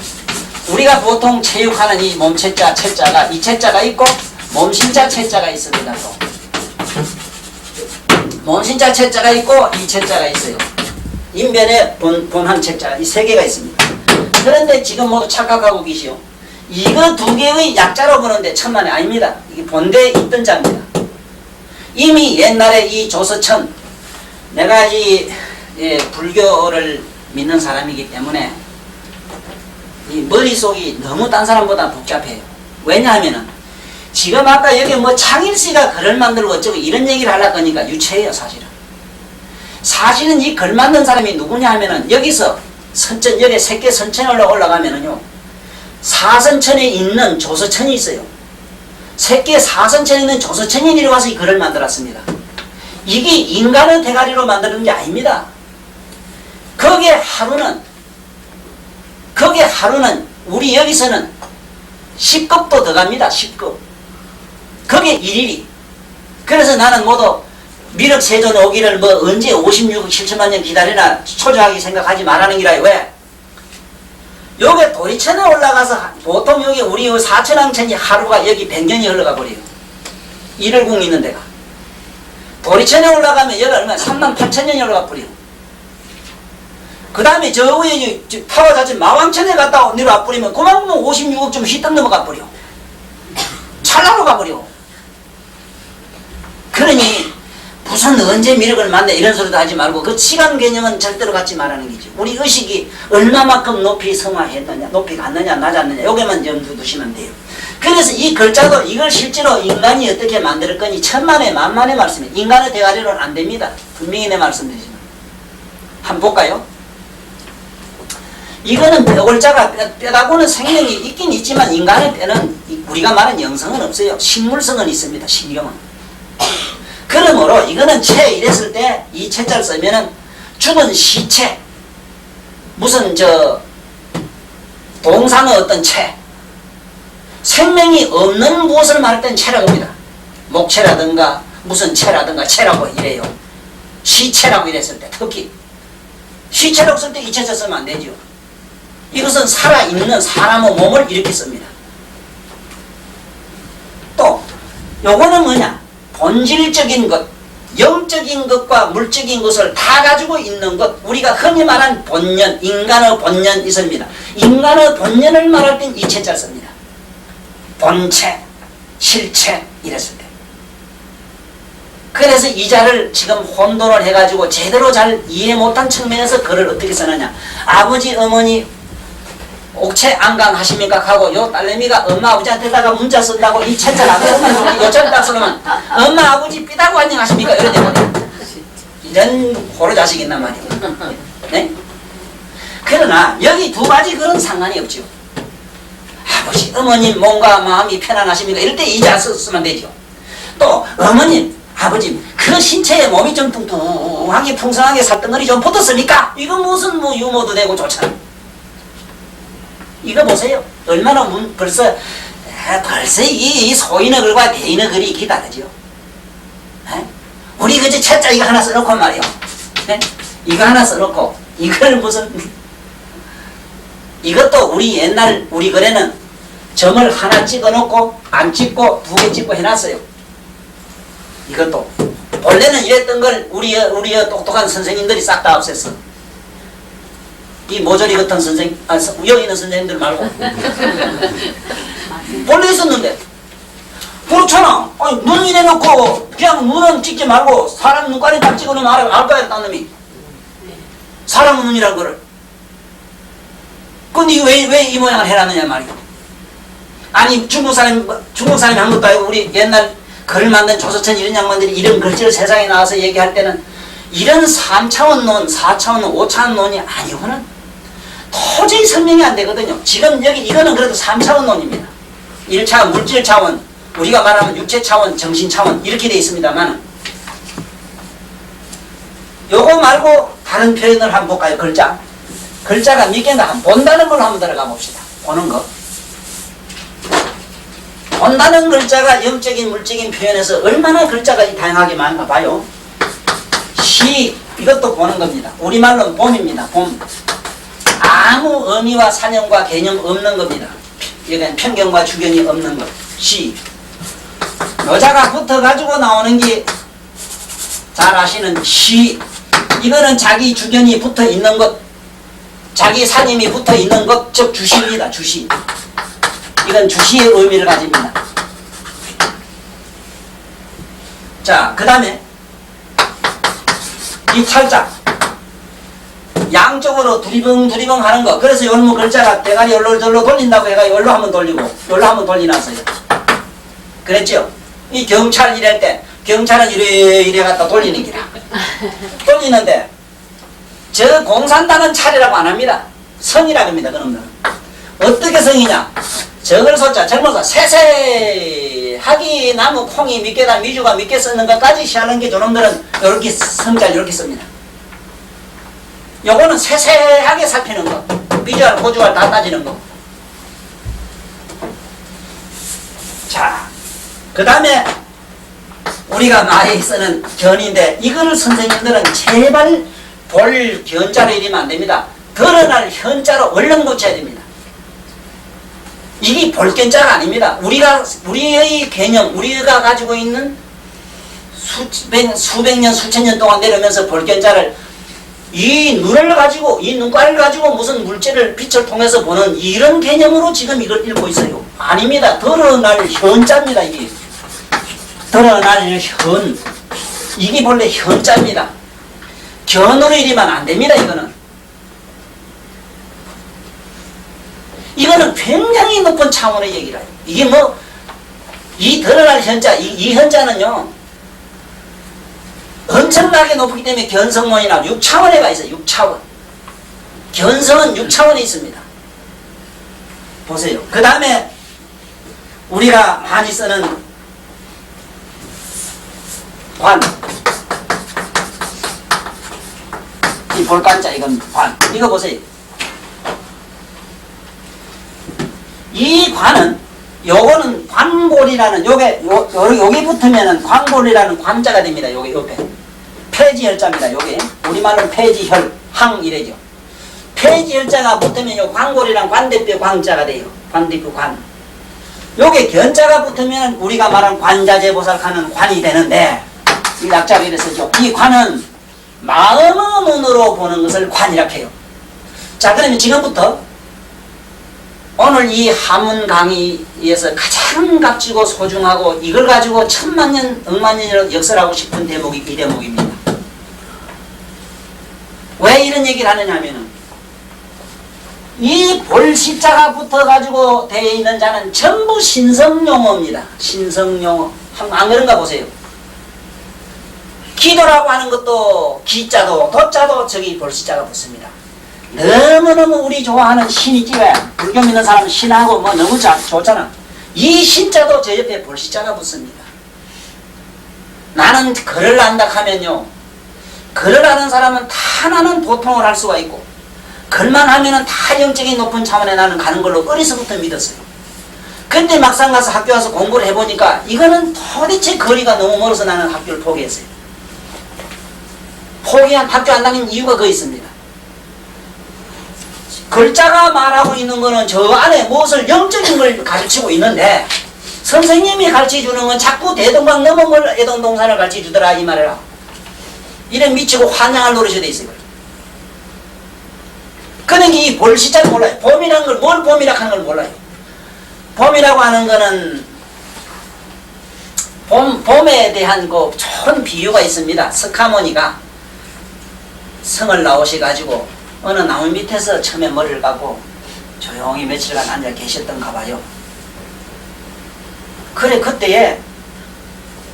우리가 보통 체육하는 이 몸체자, 채자가 이 채자가 있고 몸신자 채자가 있습니다. 또 몸신자 채자가 있고 이 채자가 있어요. 인변에 본한 채자 이 3개가 있습니다. 그런데 지금 모두 착각하고 계시오. 이거 2개의 약자로 보는데 천만에 아닙니다. 이게 본대에 있던 자입니다. 이미 옛날에 이 조서천 내가 이 불교를 믿는 사람이기 때문에 이 머릿속이 너무 딴 사람보다 복잡해요. 왜냐하면은 지금 아까 여기 뭐 창일씨가 글을 만들고 어쩌고 이런 얘기를 하려고 하니까 유체예요. 사실은 이 글 만든 사람이 누구냐 하면은 여기서 선천 여기 새끼 선천으로 올라가면은요 사선천에 있는 조서천이 있어요. 새끼 사선천에 있는 조서천이 내려와서 이 글을 만들었습니다. 이게 인간의 대가리로 만드는 게 아닙니다. 거기에 하루는 우리 여기서는 10급도 더 갑니다. 10급. 거기에 일일이. 그래서 나는 모두 미륵 세존 오기를 뭐 언제 56억 7천만 년 기다리나 초조하게 생각하지 말라는 기라. 왜? 요게 도리천에 올라가서 보통 여기 우리 4천왕천이 하루가 여기 100년이 흘러가 버려요. 일월궁 있는 데가. 도리천에 올라가면 여기 얼마 3만 8천 년이 올라가 버려요. 그 다음에 저 위에 파워 자체 마왕천에 갔다 내려와 버리면 그만큼 56억 좀 휘떡 넘어가 버려. 찰나로 가버려. 그러니 무슨 언제 미륵을 만나 이런 소리도 하지 말고 그 시간 개념은 절대로 갖지 말라는 거죠. 우리 의식이 얼마만큼 높이 성화했느냐, 높이 갔느냐, 낮았느냐, 요게만 염두 두시면 돼요. 그래서 이 글자도 이걸 실제로 인간이 어떻게 만들었거니 천만에 만만의 말씀이에요. 인간의 대가리로는 안 됩니다. 분명히 내 말씀드리지만. 한번 볼까요? 이거는 뼈글자가 뼈다고는 생명이 있긴 있지만 인간의 뼈는 우리가 말하는 영성은 없어요. 식물성은 있습니다. 신경은. 그러므로 이거는 채 이랬을 때 이 채자를 쓰면은 죽은 시체, 무슨 동상의 어떤 채, 생명이 없는 무엇을 말할 땐 채라고 합니다. 목채라든가 무슨 채라든가 채라고 이래요. 시체라고 이랬을 때 특히 시체라고 쓸 때 이 채자 쓰면 안 되죠. 이것은 살아있는 사람의 몸을 이렇게 씁니다. 또 요거는 뭐냐? 본질적인 것, 영적인 것과 물적인 것을 다 가지고 있는 것, 우리가 흔히 말한 본연, 인간의 본연 있습니다. 인간의 본연을 말할 땐 이 채자를 씁니다. 본체, 실체 이랬을 때. 그래서 이 자를 지금 혼돈을 해가지고 제대로 잘 이해 못한 측면에서 글을 어떻게 쓰느냐. 아버지, 어머니 옥체 안강 하십니까? 하고 요 딸내미가 엄마 아버지한테다가 문자 쓴다고 이 채자를 안 쓰면 요자를 딱 쓰면 엄마 아버지 삐다고 안녕하십니까? 이래 되거든. 이런 호로 자식이 있단 말이에요. 네? 그러나 여기 두 가지 글은 상관이 없죠. 아버지 어머님 몸과 마음이 편안하십니까? 이럴 때 이 자 쓰면 되죠. 또 어머님 아버지 그 신체에 몸이 좀 뚱뚱하게 풍성하게 살덩어리 좀 붙었습니까? 이거 무슨 뭐 유머도 되고 좋잖아. 이거 보세요. 얼마나 벌써 이 소인의 글과 대인의 글이 있기 다르죠. 에? 우리 그저 채자 이거 하나 써놓고 말이요. 에? 이거 하나 써놓고 이걸 무슨 이것도 우리 옛날 우리 글에는 점을 하나 찍어놓고 안 찍고 두 개 찍고 해놨어요. 이것도 원래는 이랬던 걸 우리 똑똑한 선생님들이 싹 다 없앴어. 이 모조리 같은 선생, 여기 있는 선생님들 말고. 원래 있었는데. 그렇잖아. 아니, 눈 이래 놓고, 그냥 눈은 찍지 말고, 사람 눈깔이 딱 찍어 놓으면 알까요, 딴 놈이? 사람 눈이란 거를. 근데 왜 이 모양을 해놨느냐 말이야. 아니, 중국 사람이 한 것도 아니고, 우리 옛날 글을 만든 조서천 이런 양반들이 이런 글자를 세상에 나와서 얘기할 때는, 이런 3차원 논, 4차원 논, 5차원 논이 아니고는 도저히 설명이 안 되거든요. 지금 여기 이거는 그래도 3차원 논입니다. 1차원, 물질 차원, 우리가 말하면 육체 차원, 정신 차원 이렇게 되어 있습니다만 요거 말고 다른 표현을 한번 볼까요? 글자가 몇 개인가 한번 본다는 걸로 한번 들어가 봅시다. 보는 거. 본다는 글자가 영적인 물적인 표현에서 얼마나 글자가 다양하게 많은가 봐요. 시 이것도 보는 겁니다. 우리말로는 봄입니다. 봄. 아무 의미와 사념과 개념 없는 겁니다. 이건 편견과 주견이 없는 것. 시. 여자가 붙어가지고 나오는 게 잘 아시는 시. 이거는 자기 주견이 붙어 있는 것, 자기 사념이 붙어 있는 것, 즉 주시입니다. 주시. 이건 주시의 의미를 가집니다. 자, 그 다음에 이 탈자. 양쪽으로 두리벙 하는 거. 그래서 요런 글자가 대가리 열로 돌린다고 해가 열로 한번 돌리고 열로 한번 돌리놨어요. 그랬죠? 이 경찰 이럴 때 경찰은 이래 갖다 돌리는 기라. 돌리는데 저 공산당은 차례라고 안 합니다. 성이라고 합니다. 그놈들은. 어떻게 성이냐? 적을 소자 젊어서 세세하기 나무 콩이 몇 개다 미주가 몇 개 쓰는 것까지 시하는 게 저놈들은 이렇게 성자를 이렇게 씁니다. 요거는 세세하게 살피는 거. 비주얼, 고주얼 다 따지는 거. 자, 그 다음에 우리가 많이 쓰는 견인데 이거를 선생님들은 제발 볼 견자로 이리면 안 됩니다. 드러날 현자로 얼른 고쳐야 됩니다. 이게 볼견자가 아닙니다. 우리의 개념, 우리가 가지고 있는 수백 년, 수천 년 동안 내려오면서 볼견자를 이 눈을 가지고, 이 눈깔을 가지고 무슨 물질을, 빛을 통해서 보는 이런 개념으로 지금 이걸 읽고 있어요. 아닙니다. 드러날 현자입니다, 이게. 드러날 현. 이게 본래 현자입니다. 견으로 이리면 안 됩니다, 이거는. 이거는 굉장히 높은 차원의 얘기라. 이게 뭐, 이 드러날 현자, 이 현자는요, 엄청나게 높기 때문에 견성론이나 6차원에 가 있어요. 6차원. 견성은 6차원에 있습니다. 보세요. 그 다음에 우리가 많이 쓰는 관. 이 볼관자, 이건 관. 이거 보세요. 이 관은, 요거는 관골이라는, 요게 붙으면은 관골이라는 관자가 됩니다. 요게 옆에. 폐지혈자입니다. 요게. 우리말로는 폐지혈, 항 이래죠. 폐지혈자가 붙으면 요 관골이란 관대뼈 광자가 돼요. 관대뼈 관. 요게 견자가 붙으면 우리가 말한 관자재보살하는 관이 되는데, 이 약자로 이래 쓰죠. 이 관은 마음의 눈으로 보는 것을 관이라 해요. 자, 그러면 지금부터 오늘 이 하문 강의에서 가장 값지고 소중하고 이걸 가지고 천만년, 억만년이라도 역설하고 싶은 대목이 이 대목입니다. 왜 이런 얘기를 하느냐 하면은 이 볼시자가 붙어가지고 되어 있는 자는 전부 신성용어입니다. 신성용어. 안 그런가 보세요. 기도라고 하는 것도 기자도 도자도 저기 볼시자가 붙습니다. 너무너무 우리 좋아하는 신이 있지 왜? 불교 믿는 사람은 신하고 뭐 너무 좋잖아. 이 신자도 저 옆에 볼시자가 붙습니다. 나는 글을 안다 하면요. 글을 아는 사람은 다 나는 도통을 할 수가 있고 글만 하면은 다 영적인 높은 차원에 나는 가는 걸로 어려서부터 믿었어요. 근데 막상 가서 학교 와서 공부를 해보니까 이거는 도대체 거리가 너무 멀어서 나는 학교를 포기했어요. 포기한 학교 안 다닌 이유가 그 있습니다. 글자가 말하고 있는 거는 저 안에 무엇을 영적인 걸 가르치고 있는데 선생님이 가르쳐주는 건 자꾸 대동강 넘어 뭘 애동동산을 가르쳐주더라 이 말이라. 이래 미치고 환장할 노릇이 돼 있어요. 그러니까 이 볼시자를 몰라요. 봄이라는 걸 뭘 봄이라고 하는 걸 몰라요. 봄이라고 하는 거는 봄에 대한 그 좋은 비유가 있습니다. 석가모니가 성을 나오셔가지고 어느 나무 밑에서 처음에 머리를 감고 조용히 며칠간 앉아 계셨던가 봐요. 그래 그때에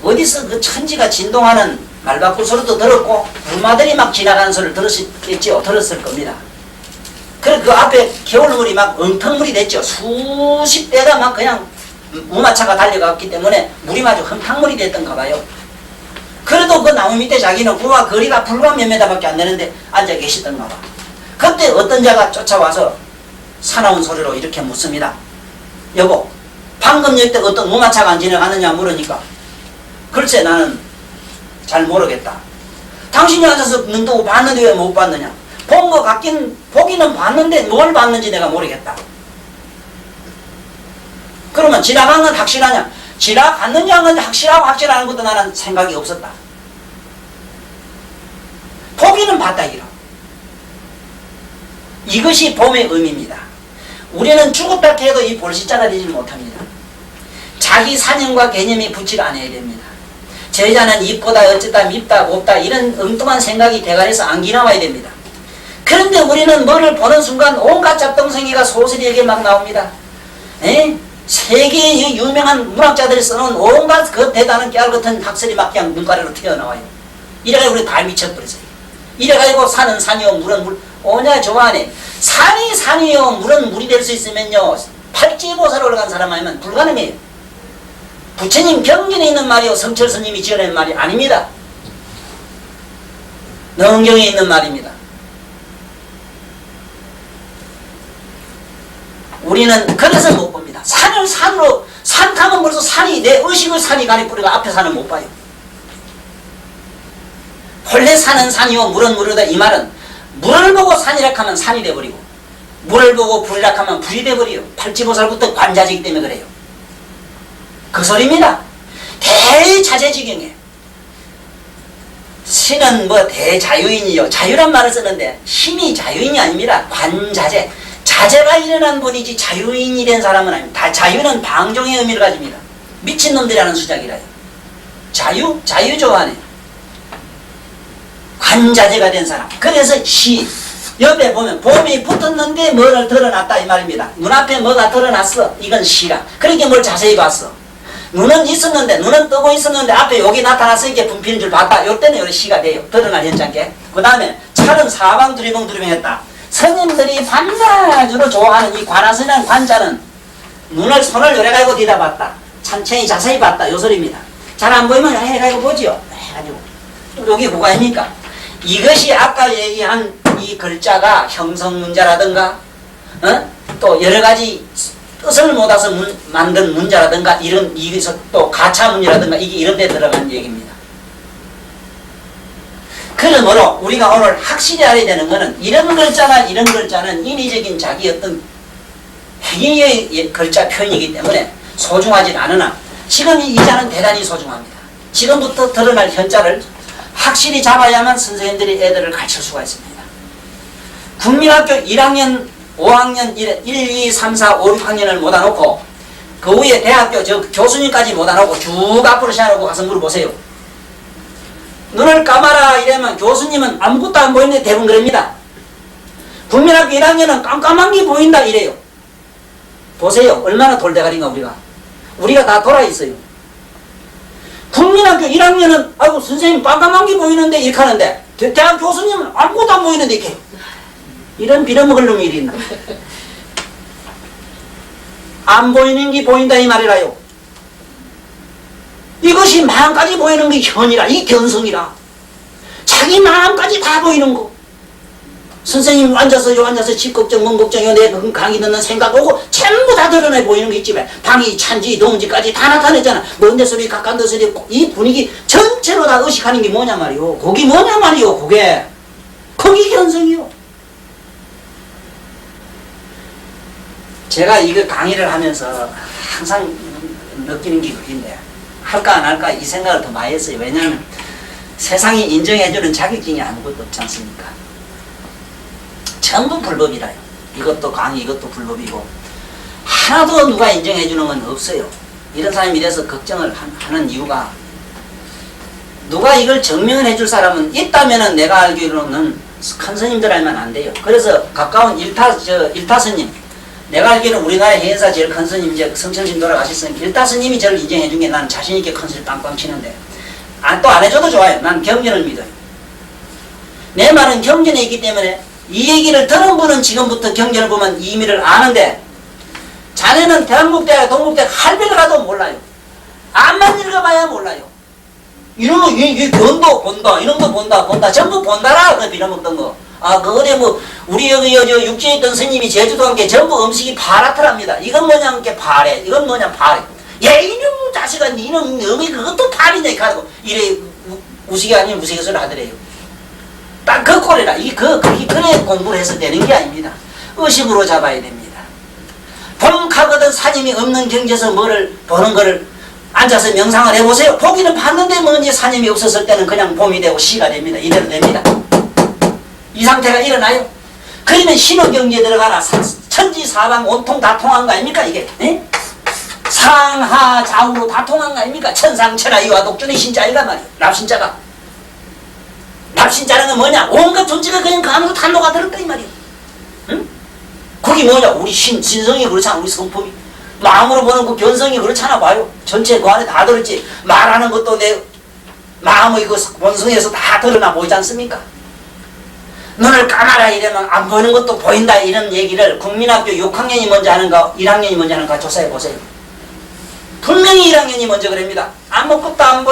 어디서 그 천지가 진동하는 말바꿀 소리도 들었고 불마들이 막 지나가는 소리를 들었을 겁니다. 그래 그 앞에 겨울물이 막 엉텅물이 됐죠. 수십 대가 막 그냥 무마차가 달려갔기 때문에 물이 마주 흠탕물이 됐던가 봐요. 그래도 그 나무 밑에 자기는 그와 거리가 불과 몇 메다밖에 안 되는데 앉아 계시던가 봐. 그때 어떤 자가 쫓아와서 사나운 소리로 이렇게 묻습니다. 여보, 방금 여기 어떤 무마차가 안 지나가느냐 물으니까 글쎄 나는 잘 모르겠다. 당신이 앉아서 눈 뜨고 봤는데 왜 못 봤느냐? 본 거 같긴 보기는 봤는데 뭘 봤는지 내가 모르겠다. 그러면 지나간 건 확실하냐? 지나갔느냐 안 건지 확실하는 것도 나는 생각이 없었다. 보기는 봤다 이러. 이것이 봄의 의미입니다. 우리는 죽었다 해도 이 볼시자가 되지 못합니다. 자기 사념과 개념이 붙질 않아야 됩니다. 제자는 이쁘다 어쨌다 밉다 곱다 이런 엉뚱한 생각이 대가리에서 안기 나와야 됩니다. 그런데 우리는 뭐를 보는 순간 온갖 잡동생이가 소설에게 막 나옵니다. 세계의 유명한 문학자들이 써놓은 온갖 그 대단한 깨알 같은 학설이 막 그냥 눈가리로 튀어나와요. 이래가지고 우리 다 미쳐버렸어요. 이래가지고 산은 산이요 물은 물 오냐 좋아하네. 산이 산이요 물은 물이 될 수 있으면요 팔지보살을 올라간 사람 아니면 불가능해요. 부처님 경전에 있는 말이요 성철 스님이 지어낸 말이 아닙니다. 능경에 있는 말입니다. 우리는 그래서 못 봅니다. 산을 산으로, 산 가면 벌써 산이, 내 의식의 산이 가리 뿌리가 앞에 산을 못 봐요. 본래 산은 산이요 물은 물이다. 이 말은 물을 보고 산이라 하면 산이 돼버리고 물을 보고 불이라 하면 불이 돼버려요. 팔지보살부터 관자지기 때문에 그래요. 그 소리입니다. 대자재지경에 신은 뭐 대자유인이요. 자유란 말을 쓰는데 힘이 자유인이 아닙니다. 관자재. 자재가 일어난 분이지 자유인이 된 사람은 아닙니다. 자유는 방종의 의미를 가집니다. 미친놈들이라는 수작이라요. 자유 좋아하네. 관자재가 된 사람. 그래서 시 옆에 보면 봄이 붙었는데 뭐를 드러났다 이 말입니다. 눈앞에 뭐가 드러났어. 이건 시라. 그러니까 뭘 자세히 봤어. 눈은 있었는데, 눈은 뜨고 있었는데 앞에 여기 나타나서 이게 분피는 줄 봤다. 요때는 요래 시가 돼요. 드러날 현장께. 그 다음에 차는 사방 두리뭉두리뭉했다. 스님들이 반나주로 좋아하는 이 관아선이라는 관자는 눈을 손을 요래 가지고 뒤다 봤다. 천천히 자세히 봤다. 요 소리입니다. 잘 안 보이면 해가지고 보지요. 해가지고 여기 뭐가 아닙니까? 이것이 아까 얘기한 이 글자가 형성문자라든가 또 여러가지 뜻을 모아서 만든 문자라든가 이런 이게서 또 가차문이라든가 이게 이런 데 들어간 얘기입니다. 그러므로 우리가 오늘 확실히 알아야 되는 것은 이런 글자나 이런 글자는 인위적인 자기 어떤 행위의 글자 표현이기 때문에 소중하진 않으나 지금 이 자는 대단히 소중합니다. 지금부터 드러날 현자를 확실히 잡아야만 선생님들이 애들을 가르칠 수가 있습니다. 국민학교 1학년 5학년 1, 2, 3, 4, 5, 6학년을 모아놓고 그 후에 대학교 저 교수님까지 모아놓고 쭉 앞으로 시작하고 가서 물어보세요. 눈을 감아라 이러면 교수님은 아무것도 안 보이는데 대부분 그럽니다. 국민학교 1학년은 깜깜한 게 보인다 이래요. 보세요. 얼마나 돌대가리인가 우리가 다 돌아있어요. 국민학교 1학년은 아이고 선생님 깜깜한 게 보이는데 이렇게 하는데 대학 교수님은 아무것도 안 보이는데 이렇게 이런 빌어먹을 놈이 있나. 안 보이는 게 보인다 이 말이라요. 이것이 마음까지 보이는 게 현이라. 이 견성이라. 자기 마음까지 다 보이는 거. 선생님 앉아서 집 걱정 몸 걱정이요 내 강의 듣는 생각 오고 전부 다 드러내 보이는 게 있지. 방이 찬지 동지까지 다 나타냈잖아. 먼 데 소리 가까운 데 소리 이 분위기 전체로 다 의식하는 게 뭐냐 말이요. 그게 뭐냐 말이요. 그게 견성이요. 제가 이거 강의를 하면서 항상 느끼는 게 그긴데 할까 안 할까 이 생각을 더 많이 했어요. 왜냐하면 세상이 인정해주는 자격증이 아무것도 없지 않습니까? 전부 불법이라요. 이것도 강의 이것도 불법이고 하나도 누가 인정해주는 건 없어요. 이런 사람이 이래서 걱정을 하는 이유가 누가 이걸 증명을 해줄 사람은 있다면은 내가 알기로는 큰 스님들 알면 안 돼요. 그래서 가까운 일타 스님 내가 알기로는 우리나라 해인사 제일 큰 스님 이제 성천심 돌아가셨으니까 일타 스님이 저를 인정해준 게 나는 자신있게 큰 소리 빵빵 치는데 또 안 해줘도 좋아요. 난 경전을 믿어요. 내 말은 경전에 있기 때문에 이 얘기를 들은 분은 지금부터 경전을 보면 의미를 아는데 자네는 대한국대학 동국대학 할배를 가도 몰라요. 암만 읽어봐야 몰라요. 이런 거 이 견도 본다 이런 거 본다 전부 본다라 그 빌어먹던 거. 그거에 뭐 우리 여기 육지에 있던 스님이 제주도 한 게 전부 음식이 파랗더랍니다. 이건 뭐냐 게 파래 이건 뭐냐 파래. 야 이놈 자식아 니는 음이 그것도 파리네 가지고 이래 우식이 아니면 무식해서 하더래요. 딱 그 꼴이라. 그래 공부를 해서 되는 게 아닙니다. 의식으로 잡아야 됩니다. 봄카거든 사님이 없는 경지에서 뭐를 보는 거를 앉아서 명상을 해보세요. 보기는 봤는데 뭔지 사님이 없었을 때는 그냥 봄이 되고 시가 됩니다. 이대로 됩니다. 이 상태가 일어나요. 그러면 신호경지에 들어가라. 천지사방 온통 다 통한 거 아닙니까 이게? 에? 상하 좌우로 다 통한 거 아닙니까? 천상천하 이와 독존의 신자이란 말이에요. 납신자가. 납신자는 건 뭐냐? 온갖 존재가 그냥 그 안으로 다 녹아들었다 이 말이에요. 응? 그게 뭐냐? 우리 신성이 그렇잖아. 우리 성품이. 마음으로 보는 그 견성이 그렇잖아 봐요. 전체 그 안에 다 들었지. 말하는 것도 내 마음의 그 본성에서 다 드러나 보이지 않습니까? 눈을 감아라 이러면 안 보이는 것도 보인다 이런 얘기를 국민학교 6학년이 먼저 하는가 1학년이 먼저 하는가 조사해 보세요. 분명히 1학년이 먼저 그럽니다. 아무것도 안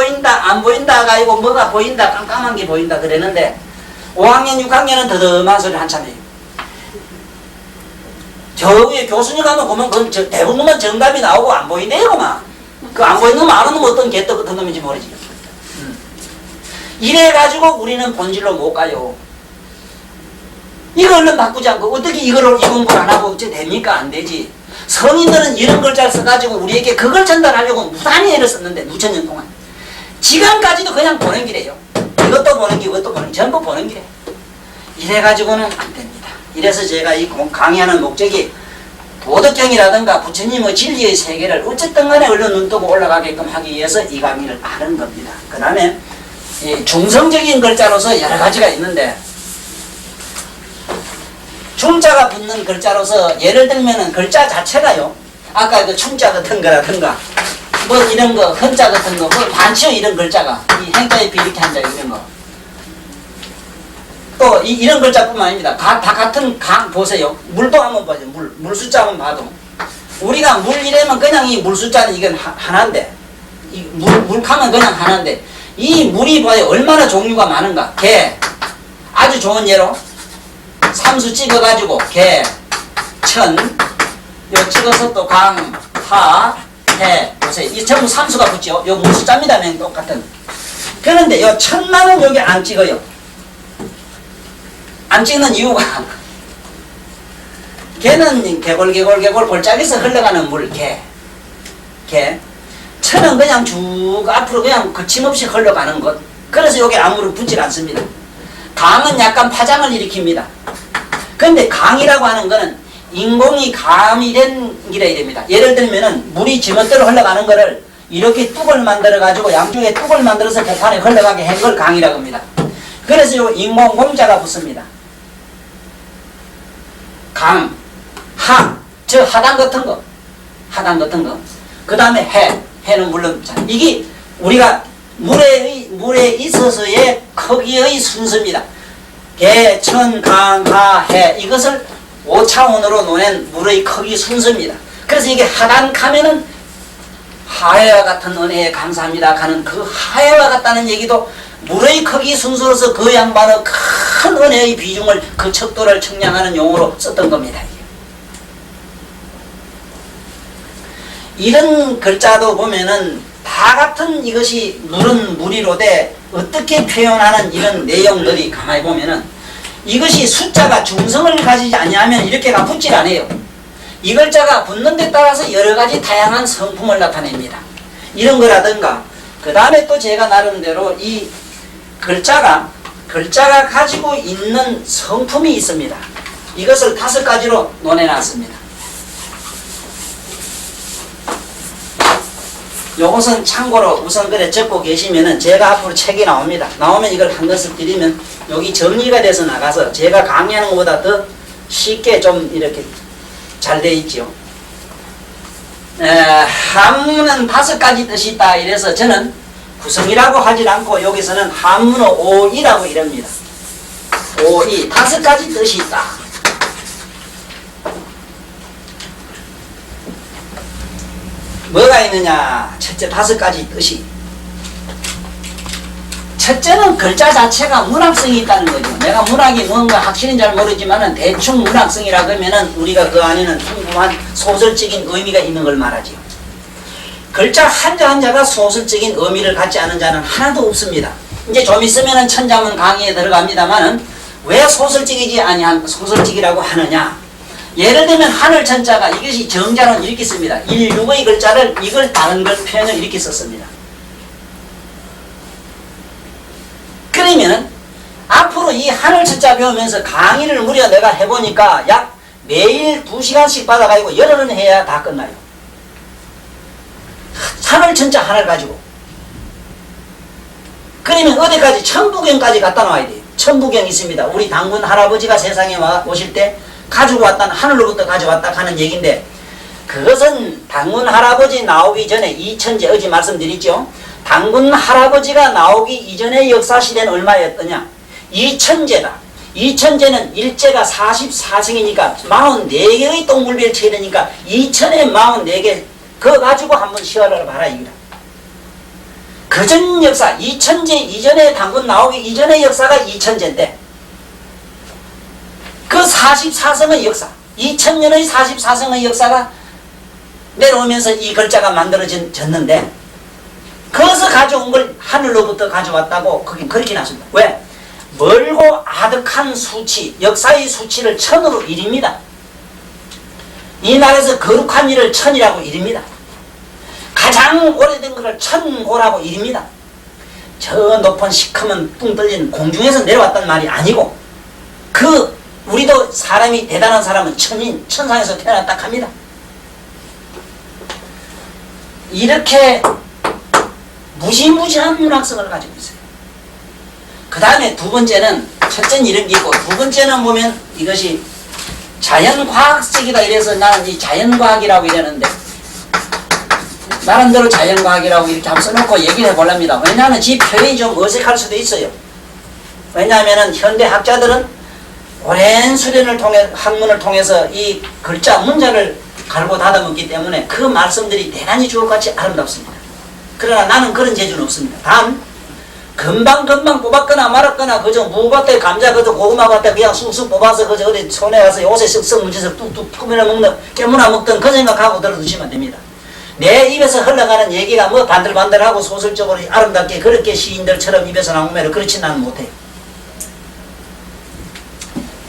보인다가 아니고 뭐가 보인다 깜깜한 게 보인다 그랬는데 5학년 6학년은 더듬한 소리 한참 해요. 저 위에 교수님 가면 보면 대부분만 정답이 나오고 안 보이네요, 막. 그 안 보이는 놈 아는 놈 어떤 개떡 같은 놈인지 모르지. 이래가지고 우리는 본질로 못 가요. 이거 얼른 바꾸지 않고 어떻게 이거를 이 공부를 안 하고 어째 됩니까? 안 되지. 성인들은 이런 글자를 써가지고 우리에게 그걸 전달하려고 무단히 애를 썼는데 무천년 동안 지금까지도 그냥 보는 길이에요. 이것도 보는 길, 이것도 보는 길, 전부 보는 길이에요. 이래가지고는 안 됩니다. 이래서 제가 이 강의하는 목적이 도덕경이라든가 부처님의 진리의 세계를 어쨌든 간에 얼른 눈뜨고 올라가게끔 하기 위해서 이 강의를 하는 겁니다. 그 다음에 중성적인 글자로서 여러 가지가 있는데 중자가 붙는 글자로서 예를 들면은 글자 자체가요. 아까 그 충자 같은 거라든가 뭐 이런 거 헌자 같은 거 뭐 많죠. 이런 글자가 이 행자에 비리케 한자 이런 거 또 이런 글자뿐만 아닙니다. 다 같은 강 보세요. 물도 한번 보세요. 물 숫자 한번 봐도 우리가 물 이래면 그냥 이 물 숫자는 이건 하나인데 이 물카면 그냥 하나인데 이 물이 봐요. 얼마나 종류가 많은가. 개 아주 좋은 예로 삼수 찍어가지고 개, 천, 요 찍어서 또 강, 하, 해 보세요. 이 전부 삼수가 붙죠. 요 물숫자입니다. 맨 똑같은. 그런데 요 천만은 여기 안 찍어요. 안 찍는 이유가 개는 개골 골짜기에서 흘러가는 물 개. 천은 그냥 쭉 앞으로 그냥 거침없이 흘러가는 것. 그래서 여기 아무런 붙질 않습니다. 강은 약간 파장을 일으킵니다. 근데 강이라고 하는 거는 인공이 감이 된 길이어야 됩니다. 예를 들면은 물이 지멋대로 흘러가는 거를 이렇게 뚝을 만들어 가지고 양쪽에 뚝을 만들어서 개판에 흘러가게 한 걸 강이라고 합니다. 그래서 요 인공 공자가 붙습니다. 강, 하, 저 하단 같은 거. 그 다음에 해는 물론 이게 우리가 물에 있어서의 크기의 순서입니다. 개, 천, 강, 하, 해 이것을 5차원으로 노낸 물의 크기 순서입니다. 그래서 이게 하단 가면은 하해와 같은 은혜에 감사합니다 가는 그 하해와 같다는 얘기도 물의 크기 순서로서 그 양반의 큰 은혜의 비중을 그 척도를 측량하는 용어로 썼던 겁니다. 이런 글자도 보면은 다 같은 이것이 물은 물이로되 어떻게 표현하는 이런 내용들이 가만히 보면은 이것이 숫자가 중성을 가지지 아니하면 이렇게가 붙질 않아요. 이 글자가 붙는 데 따라서 여러 가지 다양한 성품을 나타냅니다. 이런 거라든가 그 다음에 또 제가 나름대로 이 글자가 가지고 있는 성품이 있습니다. 이것을 5가지로 논해놨습니다. 요것은 참고로 우선 그래 적고 계시면은 제가 앞으로 책이 나옵니다. 나오면 이걸 한 것을 드리면 여기 정리가 돼서 나가서 제가 강의하는 것보다 더 쉽게 좀 이렇게 잘 돼 있죠. 한문은 5가지 뜻이 있다. 이래서 저는 구성이라고 하질 않고 여기서는 한문어 오이라고 이럽니다. 오이 5가지 뜻이 있다. 뭐가 있느냐? 첫째 5가지 뜻이. 첫째는 글자 자체가 문학성이 있다는 거죠. 내가 문학이 뭔가 확실히 잘 모르지만은 대충 문학성이라 그러면은 우리가 그 안에는 풍부한 소설적인 의미가 있는 걸 말하지요. 글자 한자 한자가 소설적인 의미를 갖지 않은 자는 하나도 없습니다. 이제 좀 있으면은 천자문 강의에 들어갑니다만은 왜 소설적이라고 하느냐? 예를 들면 하늘 천자가 이것이 정자는 이렇게 씁니다. 16의 글자를 이걸 다른 걸 표현을 이렇게 썼습니다. 그러면은 앞으로 이 하늘 천자 배우면서 강의를 무려 내가 해보니까 약 매일 2시간씩 받아가지고 열흘은 해야 다 끝나요. 하늘 천자 하나를 가지고. 그러면 어디까지? 천부경까지 갖다 놔야 돼요. 천부경 있습니다. 우리 당군 할아버지가 세상에 오실 때 가지고 왔다는 하늘로부터 가져왔다 하는 얘기인데 그것은 당군 할아버지 나오기 전에 이천제 어제 말씀드렸죠. 당군 할아버지가 나오기 이전의 역사시대는 얼마였더냐? 이천제다. 이천제는 일제가 44성이니까 44개의 동물별 체되니까 2000에 44개 그거 가지고 한번 시화를 봐라 이거다. 그전 역사 이천제 이전에 당군 나오기 이전의 역사가 이천제인데 그 44성의 역사 2000년의 44성의 역사가 내려오면서 이 글자가 만들어졌는데 거기서 가져온 걸 하늘로부터 가져왔다고 거긴 그렇게 나왔습니다. 왜? 멀고 아득한 수치, 역사의 수치를 천으로 이립니다. 이 나라에서 거룩한 일을 천이라고 이립니다. 가장 오래된 것을 천고라고 이립니다. 저 높은 시커먼 뚱 뚫린 공중에서 내려왔단 말이 아니고 우리도 사람이 대단한 사람은 천상에서 태어났다 합니다. 이렇게 무시무시한 문학성을 가지고 있어요. 그 다음에 두 번째는, 첫째는 이런 게 있고, 두 번째는 보면 이것이 자연과학적이다 이래서 나는 이 자연과학이라고 이러는데, 나름대로 자연과학이라고 이렇게 한번 써놓고 얘기를 해보랍니다. 왜냐하면 지 표현이 좀 어색할 수도 있어요. 왜냐하면 현대 학자들은 오랜 수련을 통해, 학문을 통해서 이 글자, 문자를 갈고 닫아먹기 때문에 그 말씀들이 대단히 주옥같이 아름답습니다. 그러나 나는 그런 재주는 없습니다. 단 금방 뽑았거나 말았거나 그저 무밭에 감자 그저 고구마 밭에 그냥 쑥쑥 뽑아서 그저 어디 손에 가서 요새 쓱쓱 문제서 뚝뚝 꾸며나 먹는 깨무나 먹던 그 생각하고 들어두시면 됩니다. 내 입에서 흘러가는 얘기가 뭐 반들반들하고 소설적으로 아름답게 그렇게 시인들처럼 입에서 나오면 그렇지 나는 못해요.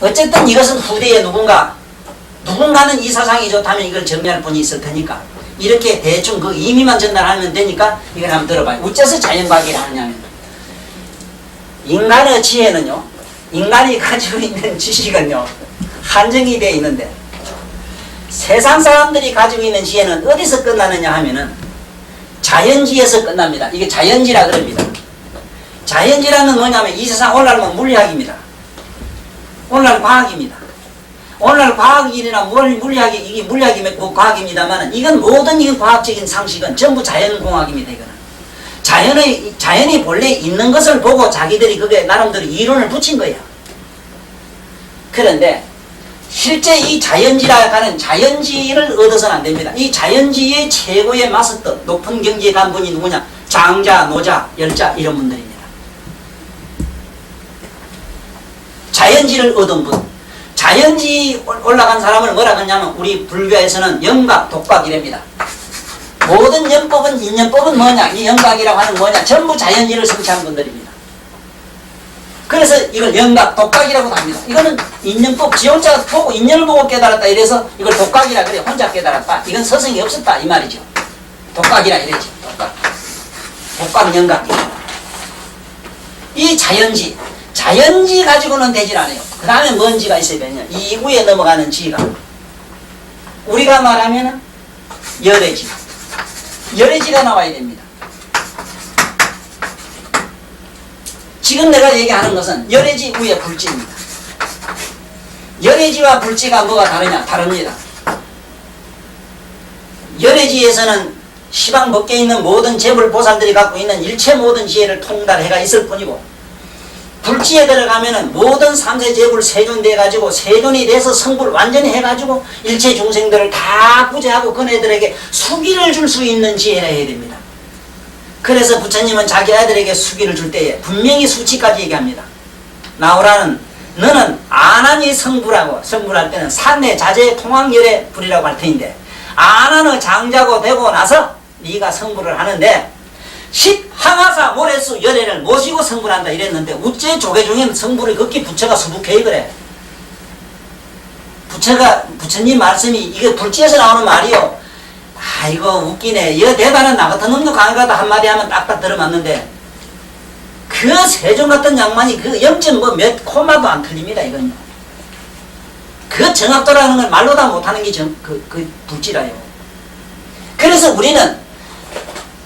어쨌든 이것은 후대에 누군가는 이 사상이 좋다면 이걸 정리할 분이 있을 테니까 이렇게 대충 그 의미만 전달하면 되니까 이걸 한번 들어봐요. 어째서 자연과학이라 하냐면 인간의 지혜는요, 인간이 가지고 있는 지식은요 한정이 되어 있는데 세상 사람들이 가지고 있는 지혜는 어디서 끝나느냐 하면은 자연지에서 끝납니다. 이게 자연지라 그럽니다. 자연지라는 뭐냐면 이 세상 오늘날은 물리학입니다. 오늘날 과학입니다. 오늘날 과학이나 물리학이, 이게 물리학이 과학입니다만 이건 모든 이 과학적인 상식은 전부 자연공학입니다. 이거는 자연이 본래 있는 것을 보고 자기들이 그게 나름대로 이론을 붙인 거예요. 그런데 실제 이 자연지라 하는 자연지를 얻어서는 안 됩니다. 이 자연지의 최고의 마스터, 높은 경지에 간 분이 누구냐? 장자, 노자, 열자 이런 분들입니다. 자연지를 얻은 분. 자연지 올라간 사람을 뭐라 하냐면 우리 불교에서는 영각, 독각 이랍니다. 모든 영법은, 인연법은 뭐냐? 이 영각이라고 하는 뭐냐? 전부 자연지를 성취한 분들입니다. 그래서 이걸 영각, 독각이라고 합니다. 이거는 인연법, 지원자가 보고 인연을 보고 깨달았다 이래서 이걸 독각이라 그래. 혼자 깨달았다. 이건 서성이 없었다 이 말이죠. 독각이라 이래지. 독각 영각이다. 이 자연지 가지고는 되질 않아요. 그 다음에 뭔 지가 있어야 되냐? 이후에 넘어가는 지가 우리가 말하면 열애지가 나와야 됩니다. 지금 내가 얘기하는 것은 열애지 후에 불지입니다. 열애지와 불지가 뭐가 다르냐? 다릅니다. 열애지에서는 시방 밖에 있는 모든 재불 보살들이 갖고 있는 일체 모든 지혜를 통달해가 있을 뿐이고 불지에 들어가면은 모든 삼세 재불 세존돼 가지고 세존이 돼서 성불 완전히 해가지고 일체 중생들을 다 구제하고 그네들에게 수기를 줄 수 있는 지혜라 해야 됩니다. 그래서 부처님은 자기 아들에게 수기를 줄 때에 분명히 수치까지 얘기합니다. 나오라는 너는 안한이 성불할 때는 산내 자제 통학열의 불이라고 할 터인데 안한의 장자고 되고 나서 네가 성불을 하는데 십항하사 모래수 열애를 모시고 성불한다 이랬는데 우째 조계 중에는 성불을 걷기 부처가 수북해 그래. 부처님 말씀이 이게 불지에서 나오는 말이요. 아 이거 웃기네. 이거 대단한 나 같은 놈도 강의가다 한마디 하면 딱딱 들어맞는데 그 세종 같은 양반이 그 0. 몇 코마도 안 틀립니다 이건요. 그 정확도라는 걸 말로 다 못하는 게 그 불지라요. 그래서 우리는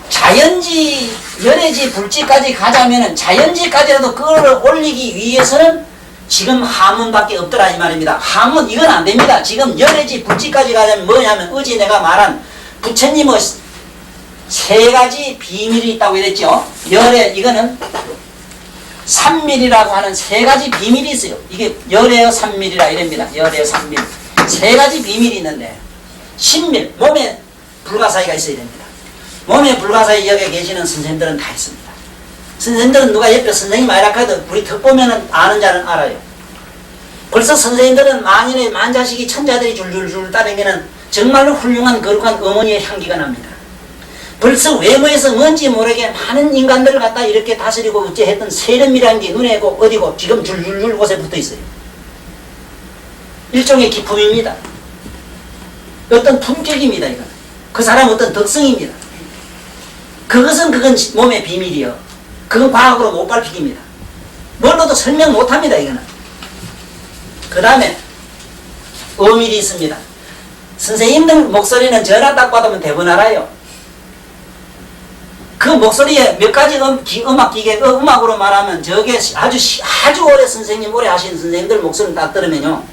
자연지, 열애지, 불지까지 가자면은 자연지까지라도 그걸 올리기 위해서는 지금 하문밖에 없더라 이 말입니다. 하문 이건 안 됩니다. 지금 열애지, 불지까지 가자면 뭐냐면 어제 내가 말한 부처님의 세 가지 비밀이 있다고 그랬죠. 열애 이거는 삼밀이라고 하는 세 가지 비밀이 있어요. 이게 열애의 삼밀이라 이랍니다. 열애의 삼밀 세 가지 비밀이 있는데 신밀 몸에 불가사의가 있어야 됩니다. 몸에 불가사의 여기 계시는 선생님들은 다 있습니다. 선생님들은 누가 옆에 선생님 아니라 해도 우리 턱 보면은 아는 자는 알아요. 벌써 선생님들은 만인의 만자식이 천자들이 줄줄줄 따르기는 정말로 훌륭한 거룩한 어머니의 향기가 납니다. 벌써 외모에서 뭔지 모르게 많은 인간들을 갖다 이렇게 다스리고 어째 했던 세련미라는 게 눈에고 어디고 지금 줄줄줄 옷에 붙어 있어요. 일종의 기품입니다. 어떤 품격입니다. 이건 그 사람 어떤 덕성입니다. 그것은 몸의 비밀이요. 그건 과학으로 못 밝힙니다. 뭘로도 설명 못합니다. 이거는. 그 다음에 어밀이 있습니다. 선생님들 목소리는 전화 딱 받으면 대본 알아요. 그 목소리에 몇 가지 음악 기계, 음악으로 말하면 저게 아주 오래 선생님, 오래 하신 선생님들 목소리를 딱 들으면요.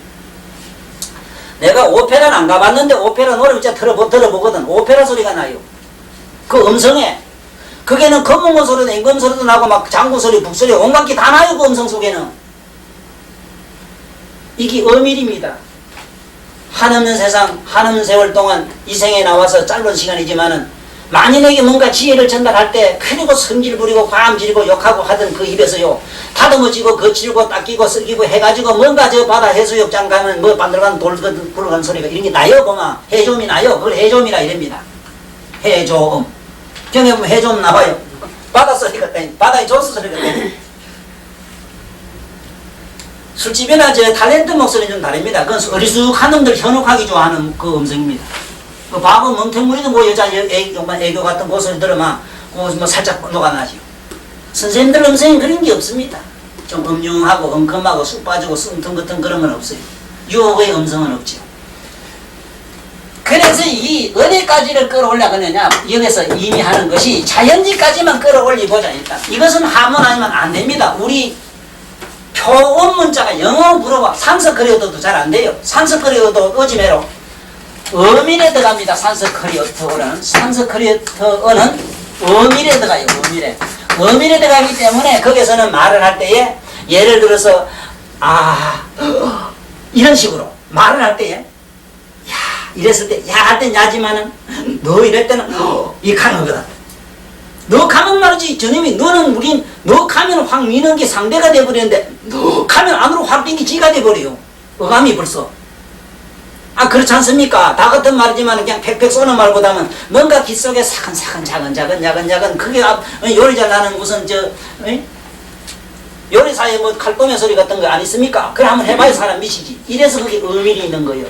내가 오페라는 안 가봤는데 오페라 노래 진짜 들어보거든. 오페라 소리가 나요. 그 음성에. 그게는 검은 소리도 앵금 소리도 나고 막 장구 소리, 북 소리, 온갖 게 다 나요. 그 음성 속에는. 이게 어밀입니다. 한없는 세상, 한없는 세월 동안 이 생에 나와서 짧은 시간이지만은 만인에게 뭔가 지혜를 전달할 때 그리고 성질 부리고 과음 지르고 욕하고 하던 그 입에서요 다듬어지고 거칠고 닦이고 썩이고 해가지고 뭔가 저 바다 해수욕장 가면 뭐 반들간 돌 굴러가는 소리가 이런 게 나요. 보마 해조음이 나요. 그걸 해조음이라 이랍니다. 해조음. 경에 보면 해조음 나와요. 바다 소리 같다니. 바다의 조수 소리 같다니. 술집이나 저 탤런트 목소리는 좀 다릅니다. 그건 어리숙한 놈들 현혹하기 좋아하는 그 음성입니다. 그 바보 멍텅구리도 뭐 여자 애교 같은 그 소리 들으면 뭐 살짝 녹아나죠. 선생님들 음성이 그런 게 없습니다. 좀 음흉하고 엉큼하고 쑥 빠지고 숭텅긋텅 그런 건 없어요. 유혹의 음성은 없죠. 그래서 이 어디까지를 끌어올려가느냐 여기서 이미 하는 것이 자연지까지만 끌어올리보자. 일단 이것은 하면 아니면 안 됩니다. 우리 표원 문자가 영어 물어봐. 산스크리어도 잘 안 돼요. 산스크리어도 어지매로 어밀에 들어갑니다. 산스크리어어는 어밀에 들어가요. 어밀에 들어가기 때문에 거기서는 말을 할 때에 예를 들어서 이런 식으로 말을 할 때에 야 이랬을 때 야 할 땐 야지만은 너 이럴 때는 이 가는 거다. 너 가면 말이지. 저놈이 너는 너 가면 확 미는 게 상대가 돼버리는데 너 가면 안으로 확 땡기 지가 돼버려요. 어감이 벌써. 그렇지 않습니까? 다 같은 말이지만 그냥 팩팩 쏘는 말보다는 뭔가 귓속에 사근사근 작은 그게 요리 잘 나는 무슨 요리사에 뭐 칼도매 소리 같은 거 안 있습니까? 그래 한번 해봐야 사람 미치지. 이래서 그게 어밀이 있는 거예요.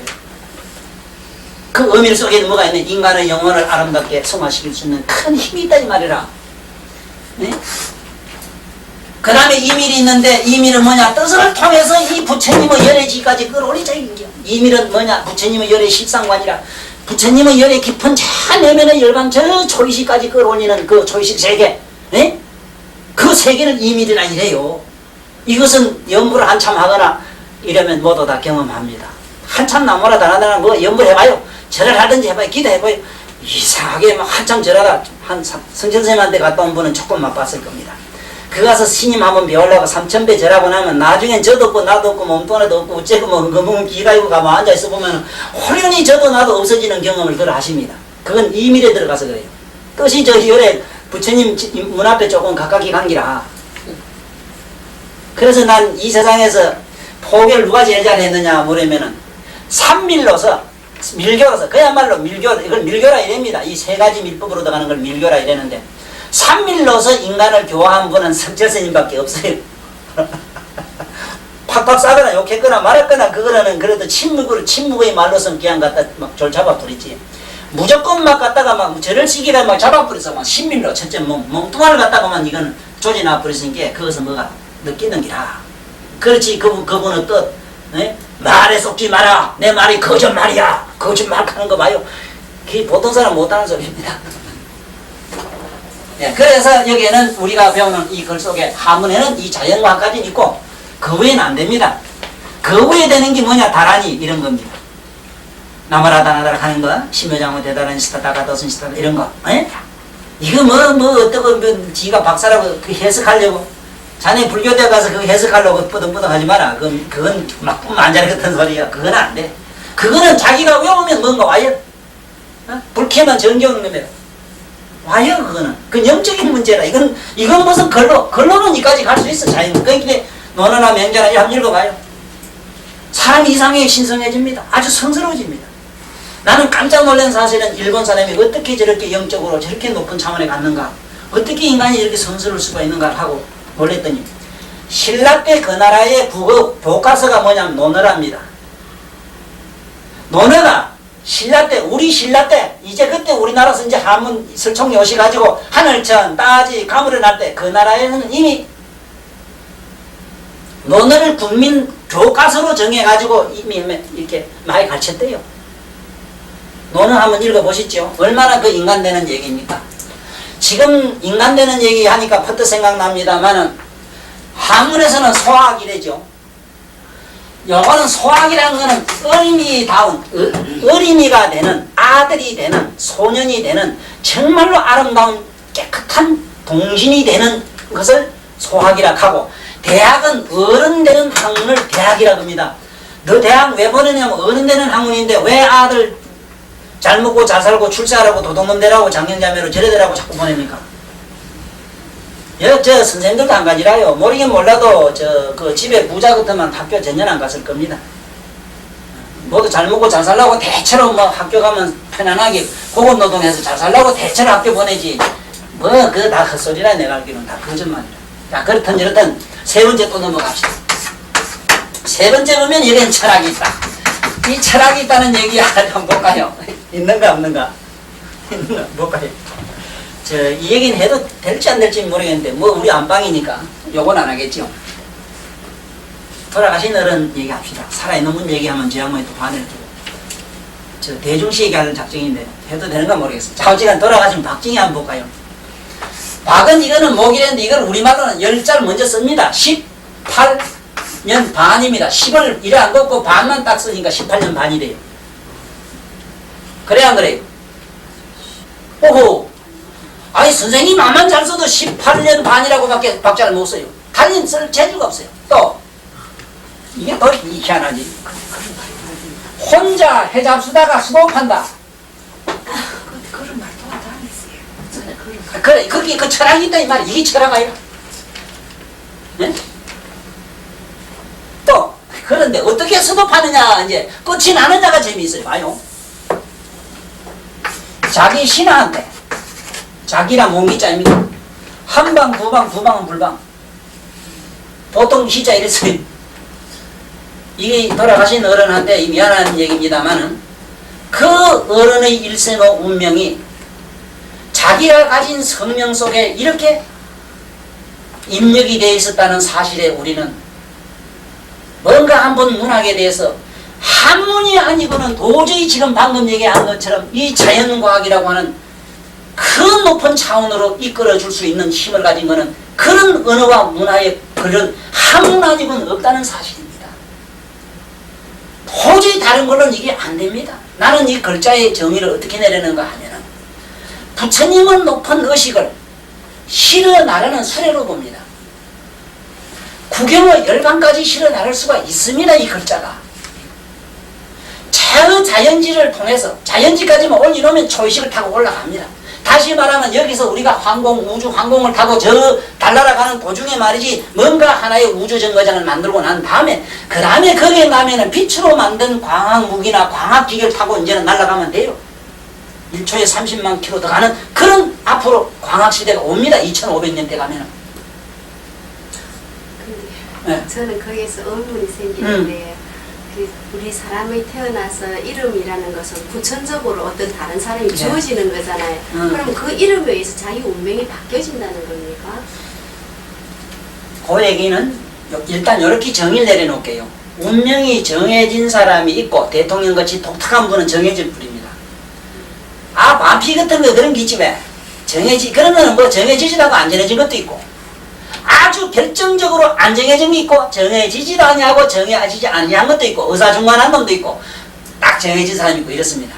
그 어밀 속에는 뭐가 있는 인간의 영혼을 아름답게 성화시킬 수 있는 큰 힘이 있다 이 말이라. 네? 그 다음에 이밀이 있는데 이밀은 뭐냐? 뜻을 통해서 이 부처님의 열애지까지 끌어올리자 이게. 이밀은 뭐냐? 부처님의 열애 십상관이라 부처님의 열애 깊은 저 내면의 열반 저 초이식까지 끌어올리는 그 초이식 세계. 네? 그 세계를 이밀이라 이래요. 이것은 연구를 한참 하거나 이러면 모두 다 경험합니다. 한참 나무라 다나다나 뭐 연구를 해봐요. 절을 하든지 해봐요. 기도해봐요. 이상하게 막 한참 절하다 한 성천선생님한테 갔다 온 분은 조금 맛봤을 겁니다. 그 가서 스님 한번 배우려고 3000배 절하고 나면 나중엔 저도 없고 나도 없고 몸도 하나도 없고 어째고 뭐 엉금엉금 기가이고 가만 앉아있어 보면 홀연히 저도 나도 없어지는 경험을 그걸 하십니다. 그건 이밀에 들어가서 그래요. 뜻이 저 열에 부처님 문 앞에 조금 가깝게 간기라. 그래서 난 이 세상에서 포교를 누가 제일 잘했느냐 물으면은 삼밀로서 밀교로서 그야말로 이걸 밀교라 이랍니다. 이 세 가지 밀법으로 들어가는 걸 밀교라 이랬는데 삼밀로서 인간을 교화한 분은 석철스님밖에 없어요. 팍팍 싸거나 욕했거나 말했거나 그거는 그래도 침묵의 말로선 그냥 갖다 막 졸잡아 버리지. 무조건 막 갖다가 막 절을 시기라 막 잡아버려서 막 신밀로 첫째 멍뚱아를 갖다가만 이거는 조지나 버리니까 그것은 뭐가 느끼는 기라. 그렇지 그분의 뜻. 네? 말에 속지 마라. 내 말이 거짓말이야. 거짓말하는 거 봐요. 그게 보통 사람 못하는 소리입니다. 네, 그래서 여기에는 우리가 배우는 이 글 속에 하문에는 이 자연과학까지는 있고 그 외에는 안 됩니다. 그 외에 되는 게 뭐냐? 다란이 이런 겁니다. 나무라 다나다라 하는 거, 심여장어 대다란 시타다가 도슨 시타다 이런 거. 에? 이거 어떻게 지가 박사라고 그 해석하려고 자네 불교대 가서 그 해석하려고 뿌덕뿌덕 하지 마라. 그건 막 뿜 안 잘 같은 소리야. 그건 안 돼. 그거는 자기가 외우면 뭔가 와요. 불쾌만 정겨우는 겁니다. 와요 그거는. 그 영적인 문제라. 이건 무슨 글로는 이까지 갈 수 있어. 자연. 그러니까 논어나 명자나 한번 읽어봐요. 사람이 이상하게 신성해집니다. 아주 성스러워집니다. 나는 깜짝 놀란 사실은 일본 사람이 어떻게 저렇게 영적으로 저렇게 높은 차원에 갔는가, 어떻게 인간이 이렇게 성스러울 수가 있는가 하고 놀랬더니, 신라 때 그 나라의 국어 교과서가 뭐냐면 논어랍니다. 논어가 신라 때, 우리 신라 때, 이제 그때 우리나라에서 이제 한문 설총이 오셔가지고 하늘천, 따지, 가물을 날 때 그 나라에는 이미 논어를 국민 교과서로 정해가지고 이미 이렇게 많이 가르쳤대요. 논어 한번 읽어보시죠. 얼마나 그 인간되는 얘기입니까? 지금 인간되는 얘기 하니까 퍼뜩 생각납니다만은 한문에서는 소학이래죠. 요거는 소학이라는 거는 어린이가 되는, 아들이 되는, 소년이 되는 정말로 아름다운 깨끗한 동신이 되는 것을 소학이라고 하고, 대학은 어른 되는 학문을 대학이라고 합니다. 너 대학 왜 보내냐면 어른 되는 학문인데 왜 아들 잘 먹고 잘 살고 출세하라고 도둑놈 되라고 장년자매로 저래되라고 자꾸 보냅니까? 저 선생님들도 한 가지라요. 모르긴 몰라도 그 집에 부자 같으면 학교 전혀 안 갔을 겁니다. 모두 잘 먹고 잘 살라고 대체로 뭐 학교 가면 편안하게 고급 노동해서 잘 살라고 대체로 학교 보내지. 뭐 그거 다 헛소리라 내가 알기로는 다 거짓말이라. 자, 그렇든 저렇든 세 번째 또 넘어갑시다. 세 번째 보면 이런 철학이 있다. 이 철학이 있다는 얘기 한번 볼까요? 있는가 없는가? 있는가 볼까요? 이 얘기는 해도 될지 안 될지 모르겠는데 뭐 우리 안방이니까 요건 안 하겠죠. 돌아가신 어른 얘기합시다. 살아있는 분 얘기하면 제 양반이 또 반을 두고 저 대중시 얘기하는 작정인데 해도 되는가 모르겠어요. 좌우지간 돌아가신 박정희 한번 볼까요? 박은 이거는 목이랬는데 이걸 우리말로는 10자를 먼저 씁니다. 18년 반입니다. 10을 이래 안 걷고 반만 딱 쓰니까 18년 반이 돼요. 그래 안 그래요? 오호, 아니 선생님 말만 잘 써도 18년 반이라고 밖에 박자를 못 써요. 달린 쓸 재주가 없어요. 또 이게 더 희한하지. 혼자 해잡수다가 수도판다. 그런 말도 안 했어요. 그래, 그게 그 철학이 있다 이 말이야. 이게 철학 아니야? 네? 또 그런데 어떻게 수도파느냐, 이제 끝이 나는 자가 재미있어요. 봐요. 자기 신하한테, 자기랑 몽기자입니다. 한방, 두방, 두방은 불방. 보통 시자 이랬어요. 이게 돌아가신 어른한테 미안한 얘기입니다만은 그 어른의 일생의 운명이 자기가 가진 성명 속에 이렇게 입력이 되어 있었다는 사실에 우리는 뭔가 한번 문학에 대해서 한문이 아니고는 도저히 지금 방금 얘기한 것처럼 이 자연과학이라고 하는 그 높은 차원으로 이끌어줄 수 있는 힘을 가진 것은 그런 언어와 문화의 그런 한문 아니고는 없다는 사실입니다. 도저히 다른 걸로는 이게 안 됩니다. 나는 이 글자의 정의를 어떻게 내리는가 하면은 부처님은 높은 의식을 실어 나르는 수레로 봅니다. 구경의 열반까지 실어 나를 수가 있습니다. 이 글자가 자연지를 통해서 자연지까지만 올리놓으면 초의식을 타고 올라갑니다. 다시 말하면 여기서 우리가 우주 항공을 타고 저 달나라가는 도중에 말이지 뭔가 하나의 우주 정거장을 만들고 난 다음에 그 다음에 거기에 나면은 빛으로 만든 광학무기나 광학기계를 타고 이제는 날아가면 돼요. 1초에 30만 킬로 더 가는 그런 앞으로 광학시대가 옵니다. 2500년 때 가면은. 네. 저는 거기에서 의문이 생기는데 그 우리 사람이 태어나서 이름이라는 것은 부천적으로 어떤 다른 사람이 주어지는 거잖아요. 그럼 그 이름에 의해서 자기 운명이 바뀌어진다는 겁니까? 그 얘기는 일단 이렇게 정의를 내려놓을게요. 운명이 정해진 사람이 있고 대통령같이 독특한 분은 정해질 뿐입니다. 마피 같은 거 그런 게 있지 왜? 그런 거는 뭐 정해지지도 않고 안 정해진 것도 있고 아주 결정적으로 안 정해진 게 있고 정해지지도 아니하고 정해지지 아니한 것도 있고 의사중간한 놈도 있고 딱 정해진 사람이 있고 이렇습니다.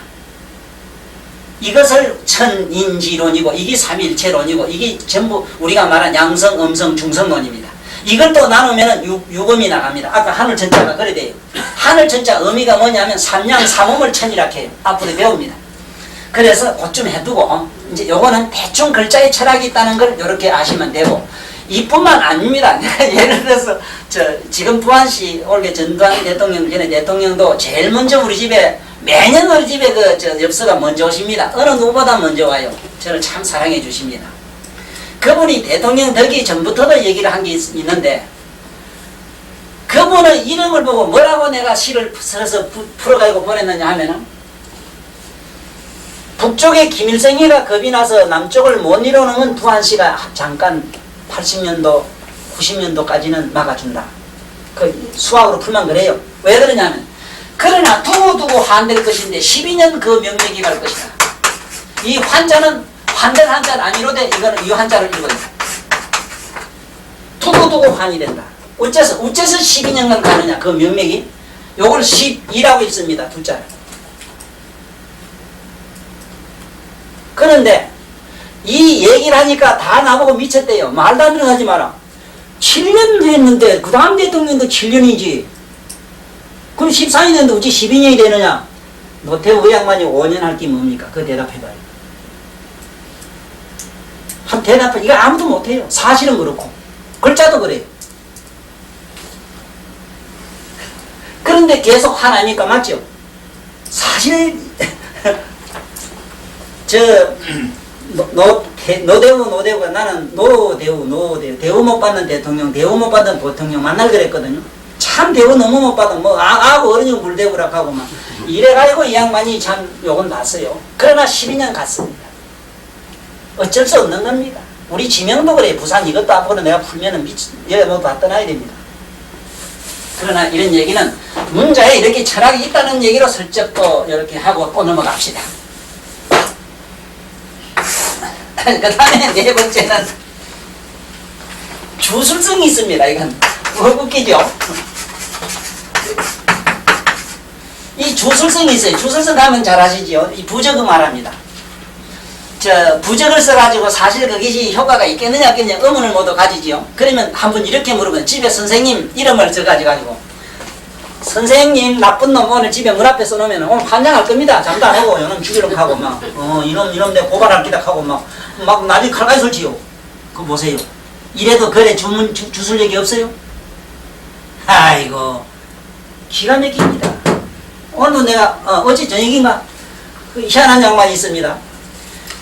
이것을 천인지론이고 이게 삼일체론이고 이게 전부 우리가 말한 양성, 음성, 중성론입니다. 이걸 또 나누면 유금이 나갑니다. 아까 하늘천자가 그래 돼요. 하늘천자 의미가 뭐냐면 삼양 삼음을 천이라 해요. 앞으로 배웁니다. 그래서 그것 좀 해두고 이제 요거는 대충 글자의 철학이 있다는 걸 이렇게 아시면 되고 이뿐만 아닙니다. 예를 들어서 지금 부안시 올해 전두환 대통령 전에 대통령도 제일 먼저 우리 집에 매년 우리 집에 엽서가 먼저 오십니다. 어느 누구보다 먼저 와요. 저를 참 사랑해 주십니다. 그분이 대통령 되기 전부터도 얘기를 한 게 있는데 그분의 이름을 보고 뭐라고 내가 시를 써서 풀어가지고 보냈느냐 하면은 북쪽에 김일성이가 겁이 나서 남쪽을 못 이뤄놓으면 부안시가 잠깐 80년도 90년도까지는 막아준다. 그 수학으로 풀면 그래요. 왜 그러냐면 그러나 두고두고 환될 것인데 12년 그 명맥이 갈 것이다. 이 환자는 환될 한자는 안 이루되 이거는 이 환자를 읽어야 돼. 두고두고 환이 된다. 어째서 12년간 가느냐 그 명맥이 요걸 12라고 읽습니다. 두자를. 그런데 이 얘기를 하니까 다 나보고 미쳤대요. 말도 안 되는 하지 마라. 7년 됐는데 그 다음 대통령도 7년이지. 그럼 14년 됐는데 어찌 12년이 되느냐. 노태우 양반이 5년 할 게 뭡니까? 그거 대답해봐요. 한 대답을 이거 아무도 못해요. 사실은 그렇고 글자도 그래요. 그런데 계속 하나니까 맞죠? 사실 노대우가 나는 노대우 대우 못 받는 대통령 대우 못 받는 대통령 만날 그랬거든요. 참 대우 너무 못 받아 뭐 아고 어른이 물대우라 하고 막 이래가지고 이 양반이 참 욕은 났어요. 그러나 12년 갔습니다. 어쩔 수 없는 겁니다. 우리 지명도 그래. 부산 이것도 앞으로 내가 풀면은 뭐 다 떠나야 됩니다. 그러나 이런 얘기는 문자에 이렇게 철학이 있다는 얘기로 슬쩍 또 이렇게 하고 또 넘어갑시다. 그 다음에 네 번째는 주술성이 있습니다. 이건 웃기죠? 이 주술성이 있어요. 주술성 가면 잘 아시지요? 이 부적을 말합니다. 부적을 써가지고 사실 그것이 효과가 있겠느냐 없겠느냐 의문을 모두 가지지요. 그러면 한번 이렇게 물으면 집에 선생님 이름을 써가지고 선생님 나쁜 놈 오늘 집에 문 앞에 써놓으면 오늘 환장할 겁니다. 잠도 안 하고 이놈 죽이려고 하고 막 이놈 내 고발할 기다 하고 막 나중에 칼까지 설치요. 그거 보세요. 이래도 그래 주술력이 없어요? 아이고 기가 막힙니다. 오늘도 내가 어제 저녁인가 그 희한한 양반이 있습니다.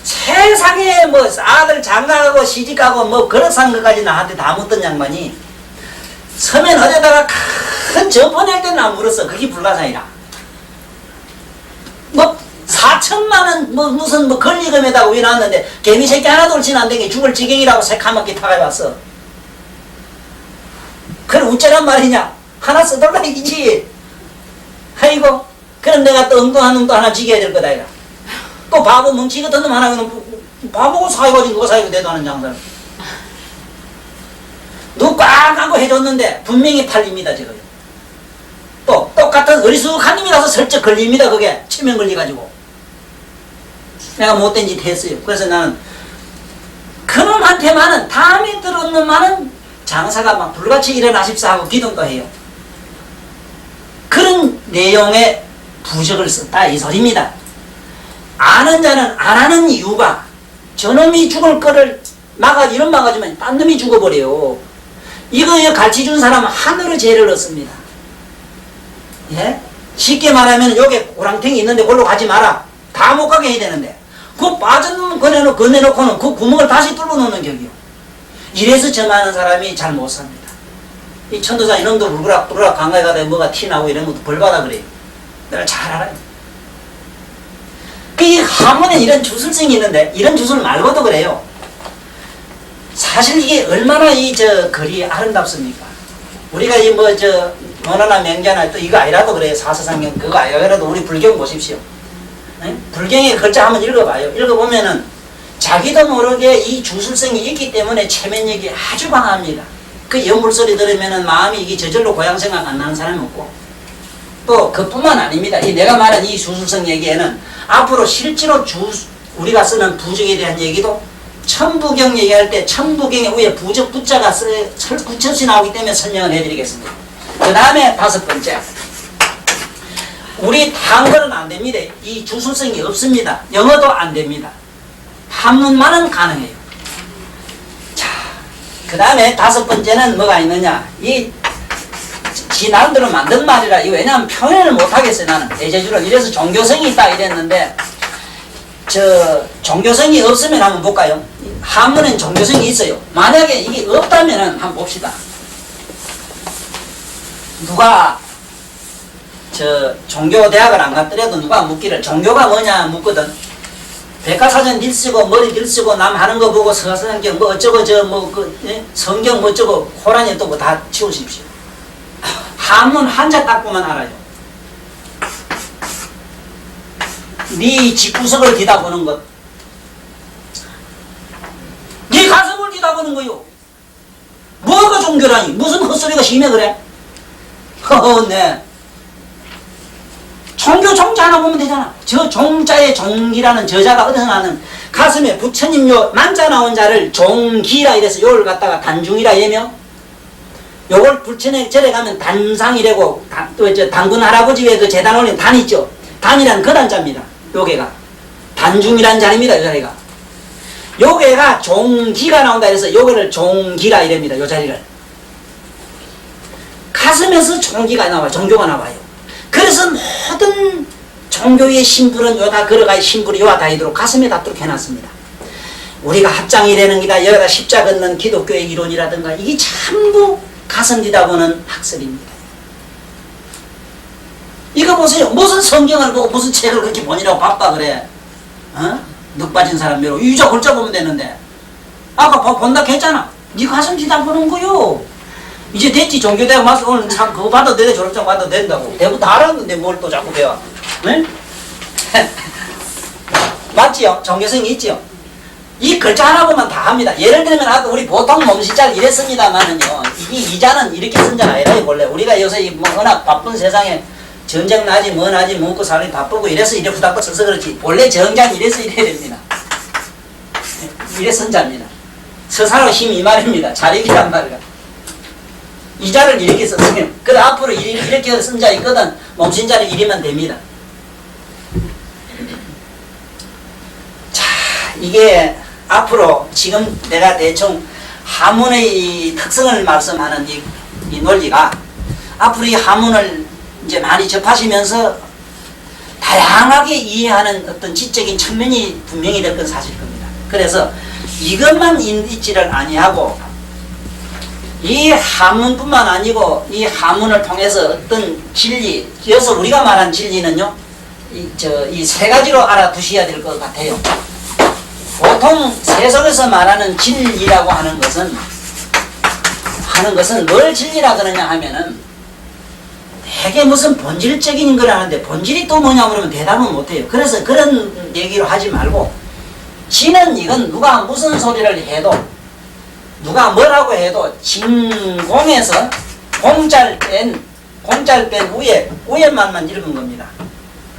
세상에 뭐 아들 장가가고 시집가고 뭐 그런 산 것까지 나한테 다 묻던 양반이 서면 어디다가 큰 점포 낼 때는 안 물었어. 그게 불가사이라. 뭐 4천만 원 뭐 무슨 뭐 권리금에다가 왜 나왔는데 개미 새끼 하나도 옳지는 안 되게 죽을 지경이라고 새카맣게 타가봤어. 그걸 어쩌란 말이냐. 하나 써달라 이기지. 아이고 그럼 내가 또 엉뚱한 놈도 하나 지겨야 될 거다 이거. 또 바보 멍치 같은 놈 하나 바보고 사이고 누가 사이고 내도 하는 장사를 누구 꽉 안고 해줬는데 분명히 팔립니다. 저거요. 또 똑같은 어리숙한 놈이라서 슬쩍 걸립니다. 그게 치명 걸려가지고 내가 못된 짓 했어요. 그래서 나는 그놈한테만은 다음에 들은 놈만은 장사가 막 불같이 일어나십사 하고 기도도 해요. 그런 내용의 부적을 썼다 이 소리입니다. 아는 자는 안 하는 이유가 저놈이 죽을 거를 이런 막아주면 딴 놈이 죽어버려요. 이거 가르쳐준 사람은 하늘의 죄를 얻습니다. 예? 쉽게 말하면 여기 오랑탱이 있는데 그걸로 가지 마라. 다 못 가게 해야 되는데 그 빠진 놈 건네놓고는 그 구멍을 다시 뚫어놓는 격이요. 이래서 저 많은 사람이 잘 못 삽니다. 이 천도사 이놈도 울그락 강가에 가다 뭐가 티나고 이런 것도 벌받아 그래요. 내가 잘 알아요. 이 한문에 이런 주술성이 있는데 이런 주술 말고도 그래요. 사실 이게 얼마나 글이 아름답습니까? 우리가 원어나 명자나 또 이거 아니라도 그래요. 사서상경 그거 아니라도 우리 불경 보십시오. 네? 불경의 글자 한번 읽어봐요. 읽어보면은 자기도 모르게 이 주술성이 있기 때문에 체면력이 아주 강합니다. 그 연불소리 들으면은 마음이 이게 저절로 고향 생각 안 나는 사람이 없고 또 그뿐만 아닙니다. 이 내가 말한 이 주술성 얘기에는 앞으로 실제로 우리가 쓰는 부적에 대한 얘기도 천부경 얘기할 때 천부경의 위에 부적 부자가 붙여서 나오기 때문에 설명을 해드리겠습니다. 그 다음에 5번째. 우리 한글은 안 됩니다. 이 주술성이 없습니다. 영어도 안 됩니다. 한문만은 가능해요. 자, 그 다음에 다섯 번째는 뭐가 있느냐. 지 나름대로 만든 말이라. 왜냐하면 표현을 못하겠어요, 나는. 대제주를. 이래서 종교성이 있다 이랬는데, 종교성이 없으면 한번 볼까요? 한문엔 종교성이 있어요. 만약에 이게 없다면은 한번 봅시다. 누가 종교대학을 안 갔더라도 누가 묻기를 종교가 뭐냐 묻거든. 백과사전 들쓰고 머리 들쓰고 남 하는 거 보고 서사성경 뭐 어쩌고 성경 뭐 어쩌고 호란이 또 뭐 다 치우십시오. 한문 한자 딱 보면 알아요. 네 집구석을 뒤다보는 것, 네 가슴을 뒤다보는 거요. 뭐가 종교라니? 무슨 헛소리가 심해 그래? 네. 종교 종자 하나 보면 되잖아. 저 종자의 종기라는 저자가 어디서 나는 가슴에 부처님 요 만자 나온 자를 종기라 이래서 요를 갖다가 단중이라 이래며, 요걸 부처님 절에 가면 단상이라고, 또 당군 할아버지 왜 그 재단 올린 단 있죠. 단이란 그 단자입니다. 요게가 단중이란 자리입니다. 요 자리가. 요게가 종기가 나온다 해서 요거를 종기라 이랍니다. 요 자리를. 가슴에서 종기가 나와요. 종교가 나와요. 그래서 모든 종교의 신불은 요다 걸어가 신불이 요와 다이도록 가슴에 닿도록 해놨습니다. 우리가 합장이라는 기다 여기다 십자 걷는 기독교의 이론이라든가 이게 전부 가슴 뒤다 보는 학설입니다. 이거 보세요. 무슨 성경을 보고 무슨 책을 그렇게 보니라고 바빠 그래. 늑 빠진 사람 매로 유자 골자 보면 되는데. 아까 본다 했잖아. 네 가슴 뒤다 보는 거요. 이제 됐지. 종교대학 마스 오늘 참 그거 받아도 돼. 졸업장 받아도 된다고. 대부 다 알았는데 뭘 또 자꾸 배워. 네? 맞지요? 종교성이 있지요? 이 글자 하나 보면 다 합니다. 예를 들면 아까 우리 보통 몸시자를 이랬습니다만은요. 이 자는 이렇게 쓴 자는 아니라 원래 우리가 요새 뭐 워낙 바쁜 세상에 전쟁 나지 뭐 나지 먹고 살기 바쁘고 이래서 이래 후닥고 써서 그렇지. 원래 정자는 이래서 이래야 됩니다. 이래 쓴 자입니다. 서사로 힘 이 말입니다. 자력이란 말이야. 이 자를 이렇게 썼어요. 그래 앞으로 이렇게 쓴 자 있거든. 몸신자를 이리면 됩니다. 자, 이게 앞으로 지금 내가 대충 하문의 이 특성을 말씀하는 이 논리가 앞으로 이 하문을 이제 많이 접하시면서 다양하게 이해하는 어떤 지적인 측면이 분명히 될 건 사실 겁니다. 그래서 이것만 있지를 아니하고 이 하문뿐만 아니고 이 하문을 통해서 어떤 진리, 그래서 우리가 말한 진리는요, 이 세 가지로 알아두셔야 될 것 같아요. 보통 세속에서 말하는 진리라고 하는 것은 뭘 진리라 그러냐 하면은 되게 무슨 본질적인 걸 하는데 본질이 또 뭐냐 그러면 대답은 못해요. 그래서 그런 얘기로 하지 말고 진은 이건 누가 무슨 소리를 해도 누가 뭐라고 해도 진공에서 공잘 뺀 위에 말만 읽은 겁니다.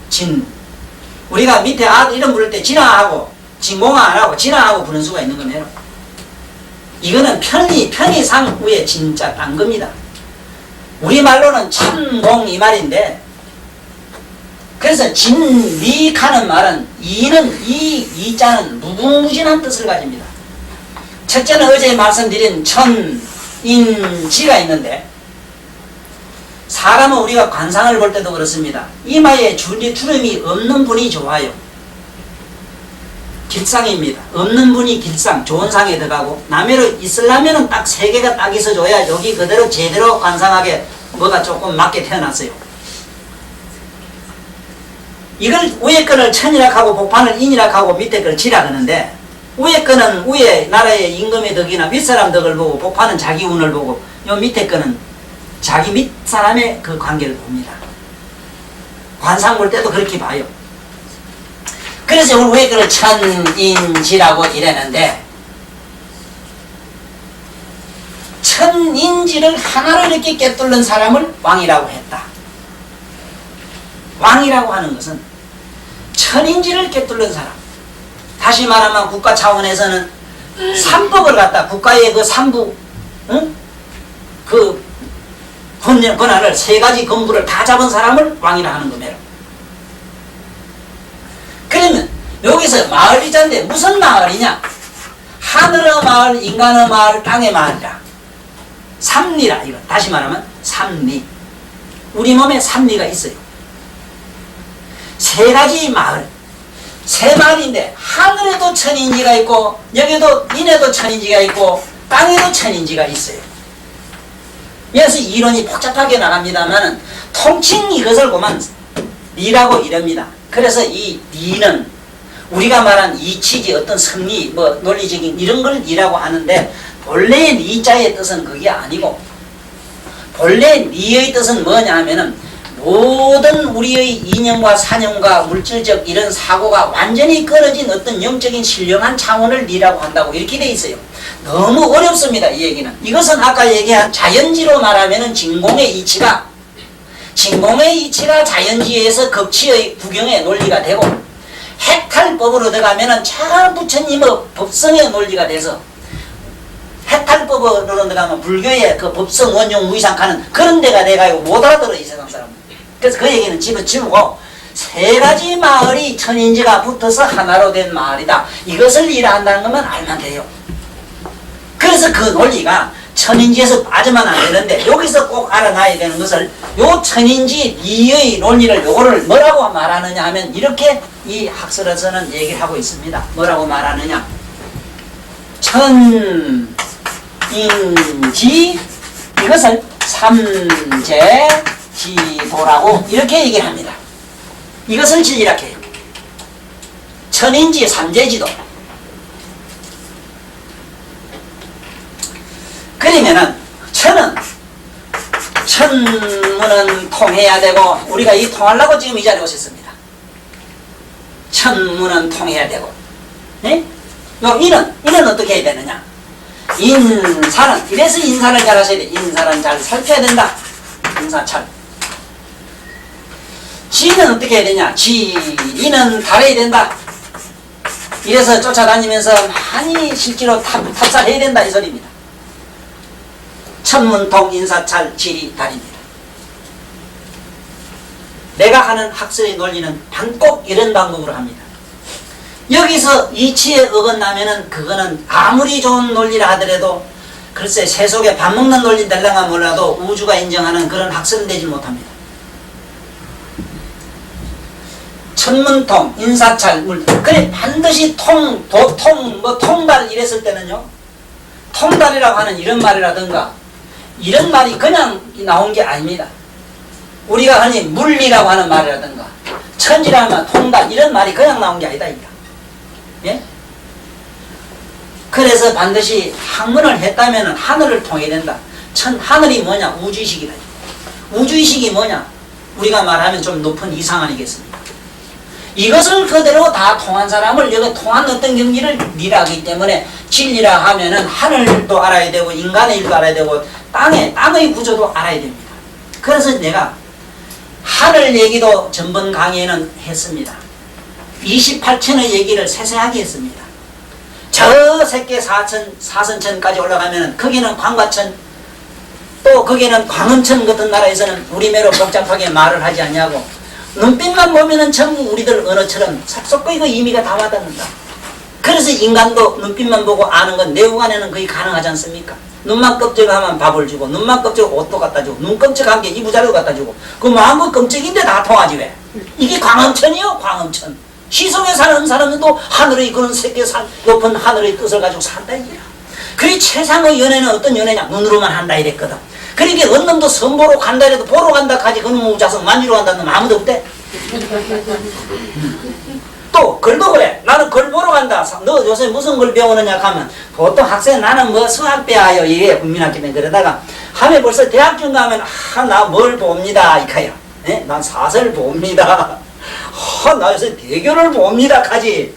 진. 우리가 밑에 이름 부를 때 진아하고 진공아 안 하고 진아하고 부르는 수가 있는 거네요. 이거는 편의상 위에 진짜 딴 겁니다. 우리말로는 참공 이 말인데, 그래서 진리하는 말은 이자는 무궁무진한 뜻을 가집니다. 첫째는 어제 말씀드린 천인지가 있는데, 사람은 우리가 관상을 볼 때도 그렇습니다. 이마에 주름이 없는 분이 좋아요. 길상입니다. 없는 분이 길상, 좋은 상에 들어가고, 남해로 있으려면 딱 세 개가 딱 있어줘야 여기 그대로 제대로 관상하게 뭐가 조금 맞게 태어났어요. 이걸 위에 거를 천이라 하고 복판을 인이라 하고 밑에 걸 지라 하는데, 위에 거는 위에 나라의 임금의 덕이나 윗사람 덕을 보고 복판은 자기 운을 보고, 요 밑에 거는 자기 밑사람의 그 관계를 봅니다. 관상 볼 때도 그렇게 봐요. 그래서 우리 왜 그걸 천인지라고 이랬는데, 천인지를 하나로 이렇게 꿰뚫는 사람을 왕이라고 했다. 왕이라고 하는 것은 천인지를 꿰뚫는 사람. 다시 말하면 국가 차원에서는 삼법을 갖다 국가의 그 삼부, 그 권한을 세 가지 건부를 다 잡은 사람을 왕이라 하는 겁니다. 그러면 여기서 마을이자인데 무슨 마을이냐? 하늘의 마을, 인간의 마을, 땅의 마을이라. 삼리라. 이거 다시 말하면 삼리. 우리 몸에 삼리가 있어요. 세 가지 마을, 세 마을인데 하늘에도 천인지가 있고 여기도 인에도 천인지가 있고 땅에도 천인지가 있어요. 그래서 이론이 복잡하게 나갑니다만 통칭 이것을 보면 리라고 이럽니다. 그래서 이 리는 우리가 말한 이치지 어떤 성리 뭐 논리적인 이런 걸 리라고 하는데 본래 리자의 뜻은 그게 아니고 본래 리의 뜻은 뭐냐 하면은 모든 우리의 이념과 사념과 물질적 이런 사고가 완전히 끊어진 어떤 영적인 신령한 차원을 리라고 한다고 이렇게 돼 있어요. 너무 어렵습니다. 이 얘기는. 이것은 아까 얘기한 자연지로 말하면은 진공의 이치가 자연지에서 극치의 구경의 논리가 되고 해탈법으로 들어가면은 참 부처님의 법성의 논리가 돼서 해탈법으로 들어가면 불교의 그 법성 원용 무이상하는 그런 데가 돼가지고 못 알아들어 이 세상 사람. 그래서 그 얘기는 집어치우고 세 가지 마을이 천인지가 붙어서 하나로 된 마을이다. 이것을 이해한다는 것만 알면 돼요. 그래서 그 논리가 천인지에서 빠지면 안 되는데 여기서 꼭 알아놔야 되는 것을 요 천인지 이의 논리를 요거를 뭐라고 말하느냐 하면 이렇게 이 학설에서는 얘기를 하고 있습니다. 뭐라고 말하느냐? 천인지 이것을 삼재지도라고 이렇게 얘기를 합니다. 이것을 진리라고 해요. 천인지 삼재지도. 그러면은 천문은 통해야 되고 우리가 이 통하려고 지금 이 자리에 오셨습니다. 천문은 통해야 되고 네? 요 인은 어떻게 해야 되느냐? 인사는 이래서 인사를 잘 하셔야 돼. 인사는 잘 살펴야 된다. 인사찰. 지는 어떻게 해야 되냐? 지리는 달아야 된다. 이래서 쫓아다니면서 많이 실제로 탑살해야 된다 이 소리입니다. 천문통 인사찰 지리 달입니다. 내가 하는 학설의 논리는 꼭 이런 방법으로 합니다. 여기서 이치에 어긋나면은 그거는 아무리 좋은 논리라 하더라도 글쎄 새 속에 밥 먹는 논리 될랑가 몰라도 우주가 인정하는 그런 학설은 되지 못합니다. 천문통 인사찰 그래 반드시 통달 이랬을 때는요 통달이라고 하는 이런 말이라든가 이런 말이 그냥 나온 게 아닙니다. 우리가 흔히 물리라고 하는 말이라든가 천지라면 통달 이런 말이 그냥 나온 게 아니다. 예? 그래서 반드시 학문을 했다면 하늘을 통해야 된다. 하늘이 뭐냐? 우주의식이다. 우주의식이 뭐냐? 우리가 말하면 좀 높은 이상 아니겠습니까? 이것을 그대로 다 통한 사람을 여기 통한 어떤 경지를 리라기 때문에 진리라 하면은 하늘도 알아야 되고 인간의 일도 알아야 되고 땅의 구조도 알아야 됩니다. 그래서 내가 하늘 얘기도 전번 강의에는 했습니다. 28천의 얘기를 세세하게 했습니다. 저 새끼 사선천까지 올라가면은 거기는 광과천 또 거기는 광음천 같은 나라에서는 우리매로 복잡하게 말을 하지 않냐고 눈빛만 보면은 전부 우리들 언어처럼 쏙쏙 그 의미가 다 와닿는다. 그래서 인간도 눈빛만 보고 아는 건 내후관에는 거의 가능하지 않습니까? 눈만 껍질하면 밥을 주고 눈만 껍질 옷도 갖다 주고 눈 껍질한 게 이부자리도 갖다 주고 그 마음은 껍질인데 다 통하지 왜? 이게 광음천이요 광음천. 시속에 사는 사람도 하늘의 그런 새끼 높은 하늘의 뜻을 가지고 산다 이거야. 그게 최상의 연애는 어떤 연애냐? 눈으로만 한다 이랬거든. 그러니까 어느 놈도 선 보러 간다 해도 보러 간다 하지 그놈 우자석 만지러 간다는 놈 아무도 없대. 또 글도 그래. 나는 글 보러 간다. 너 요새 무슨 글 배우느냐 하면 보통 학생 나는 뭐 수학 배워요 이래 국민학교에 그러다가 하면 벌써 대학교 가면 나 뭘 봅니다 이카요. 네? 난 사설 봅니다. 나 요새 대교를 봅니다 하지.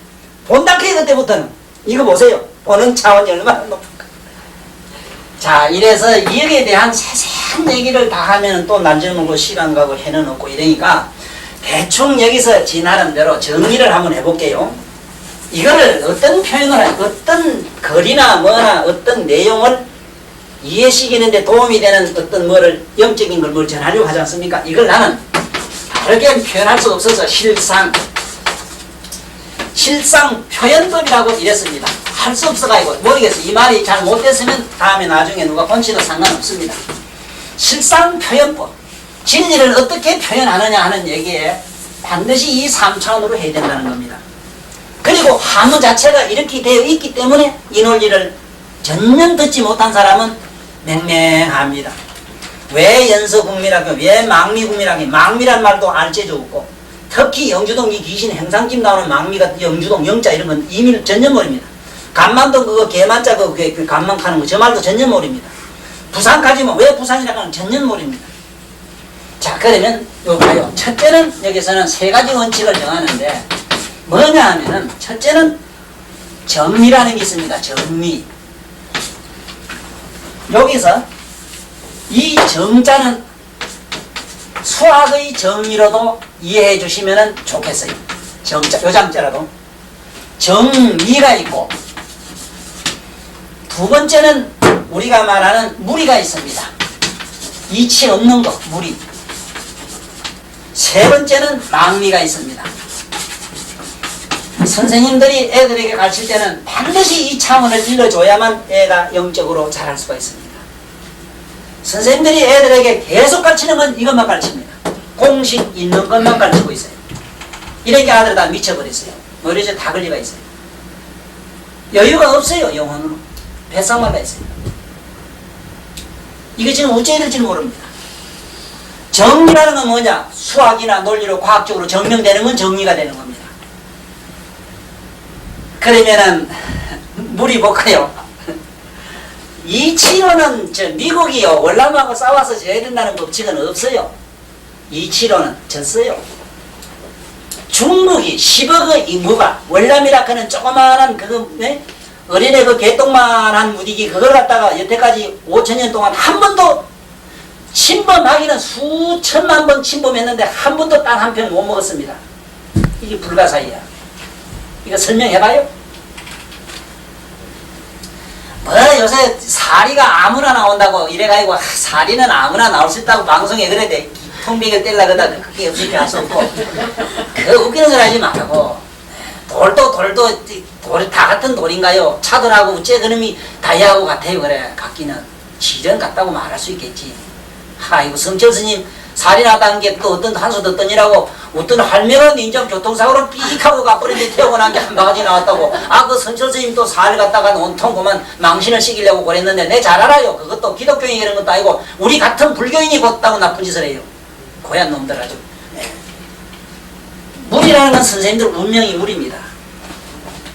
본다 해 그때부터는. 이거 보세요. 보는 차원이 얼마나 높은가. 자 이래서 여기에 대한 세세한 얘기를 다 하면 또 날짜먹고 시간 가고 해는 없고 이러니까 대충 여기서 지 나름대로 정리를 한번 해볼게요. 이거를 어떤 표현을 어떤 글이나 뭐나 어떤 내용을 이해시키는데 도움이 되는 어떤 뭐를 영적인 걸 뭘 전하려고 하지 않습니까? 이걸 나는 다르게 표현할 수 없어서 실상 표현법이라고 이랬습니다. 할 수 없어가지고 모르겠어요. 이 말이 잘 못됐으면 다음에 나중에 누가 본치도 상관없습니다. 실상 표현법, 진리를 어떻게 표현하느냐 하는 얘기에 반드시 이 3차원으로 해야 된다는 겁니다. 그리고 한우 자체가 이렇게 되어 있기 때문에 이 논리를 전혀 듣지 못한 사람은 맹맹합니다. 왜 연서국미라고, 왜 망미국미라고, 망미란 말도 알제도 없고, 특히 영주동 이 귀신 행상집 나오는 망미가 영주동 영자 이런 건 이미 전혀 모릅니다. 간만도 그거 개만자 그 간만 가는 거 저 말도 전혀 모릅니다. 부산까지만 왜 부산이라고 하는 전혀 모릅니다. 자, 그러면 요 봐요. 첫째는 여기서는 세 가지 원칙을 정하는데 뭐냐 하면은 첫째는 정리라는 게 있습니다. 정리. 여기서 이 정자는 수학의 정리로도 이해해 주시면 좋겠어요. 정자, 요 장자라도. 정리가 있고, 두 번째는 우리가 말하는 무리가 있습니다. 이치 없는 것, 무리. 세 번째는 망리가 있습니다. 선생님들이 애들에게 가르칠 때는 반드시 이 차원을 일러줘야만 애가 영적으로 잘할 수가 있습니다. 선생님들이 애들에게 계속 가르치는 건 이것만 가르칩니다. 공식 있는 것만 가르치고 있어요. 이렇게 아들 다 미쳐버렸어요. 머리에 다 걸려가 있어요. 여유가 없어요. 영혼으로. 뱃상만 가 있어요. 이게 지금 어찌해야 될지는 모릅니다. 정리라는 건 뭐냐? 수학이나 논리로 과학적으로 증명되는 건 정리가 되는 겁니다. 그러면은 물이 볼까요? 이 치료는 미국이요 월남하고 싸워서 져야 된다는 법칙은 없어요. 이 치료는 졌어요. 중국이 10억의 인구가 월남이라 하는 조그마한 그거 어린애 그 개똥만한 무디기 그걸 갖다가 여태까지 5천년 동안 한 번도 침범하기는 수천만 번 침범했는데 한 번도 딱 한 편 못 먹었습니다. 이게 불가사의야. 이거 설명해봐요. 뭐 요새 사리가 아무나 나온다고 이래가지고 사리는 아무나 나올 수 있다고 방송에 그래대 통비를 떼려고 하다 그게 없으니까 할 수 없고 그 웃기는 소리 하지 말고 돌이 다 같은 돌인가요? 차돌하고 우째 그놈이 다이아하고 같아요. 그래 같기는 실은 같다고 말할 수 있겠지. 아이고 성철 스님 살이 났다는 게 또 어떤 한수 듣더니라고 어떤 할매가 인정 교통사고로 삐익하고 가버린데 태우고 난 게 한 바가지 나왔다고. 아 그 성철 스님 또 살 갖다가 온통 그만 망신을 시키려고 그랬는데 내 잘 알아요. 그것도 기독교인이 그런 것도 아니고 우리 같은 불교인이 곧다고 나쁜 짓을 해요. 고얀 놈들 아주. 네. 물이라는 건 선생님들 운명이 물입니다.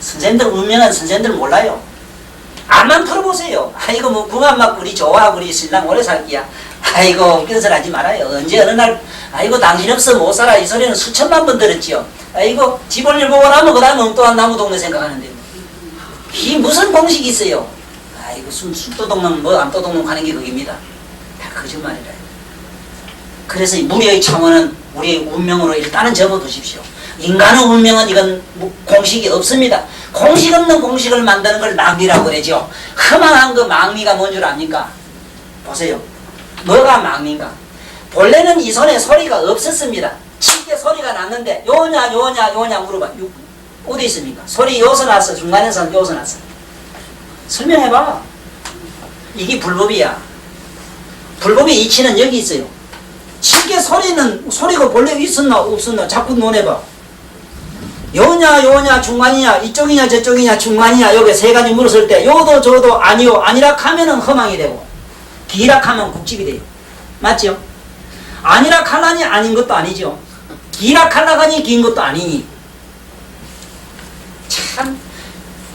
선생님들 운명은 선생님들 몰라요. 암만 풀어보세요. 아이고 뭐 그만 막 우리 좋아 우리 신랑 오래 살기야. 아이고 웃기는 소리 하지 말아요. 언제 어느 날 아이고 당신 없어 못 살아 이 소리는 수천만 번 들었지요. 아이고 집을 보고 나면 그 다음에 엉뚱한 나무 동네 생각하는데 이 무슨 공식이 있어요. 아이고 숨도둑놈 뭐 암도둑놈 하는 게 그겁니다. 다 거짓말이라. 그래서 이 무리의 차원은 우리의 운명으로 일단은 접어두십시오. 인간의 운명은 이건 공식이 없습니다. 공식 없는 공식을 만드는 걸 망리라고 그러죠. 허망한 그 망리가 뭔 줄 압니까? 보세요. 뭐가 망리인가? 본래는 이 손에 소리가 없었습니다. 칠게 소리가 났는데 요냐 물어봐. 어디 있습니까? 소리 여기서 났어. 중간에서 여기서 났어. 설명해봐. 이게 불법이야. 불법의 이치는 여기 있어요. 칠게 소리가 본래 있었나 없었나 자꾸 논해봐. 요냐 중간이냐 이쪽이냐 저쪽이냐 중간이냐 여기 세 가지 물었을 때 요도 저도 아니요 아니라 하면은 허망이 되고 기라 하면 국집이 돼요. 맞죠? 아니라 칼라니 아닌 것도 아니죠. 기라 칼라가니 긴 것도 아니니 참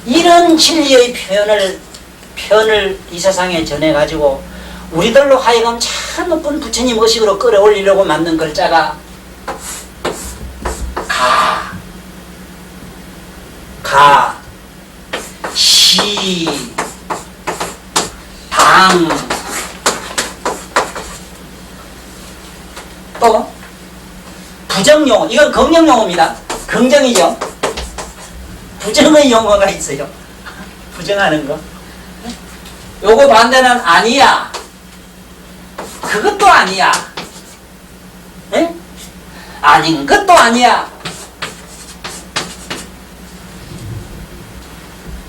이런 진리의 표현을 이 세상에 전해가지고 우리들로 하여금 참 높은 부처님 의식으로 끌어올리려고 만든 글자가 시, 당, 또 부정용어, 이건 긍정용어입니다. 긍정이죠. 부정의 용어가 있어요. 부정하는 거. 요거 반대는 아니야. 그것도 아니야. 에? 아닌 것도 아니야.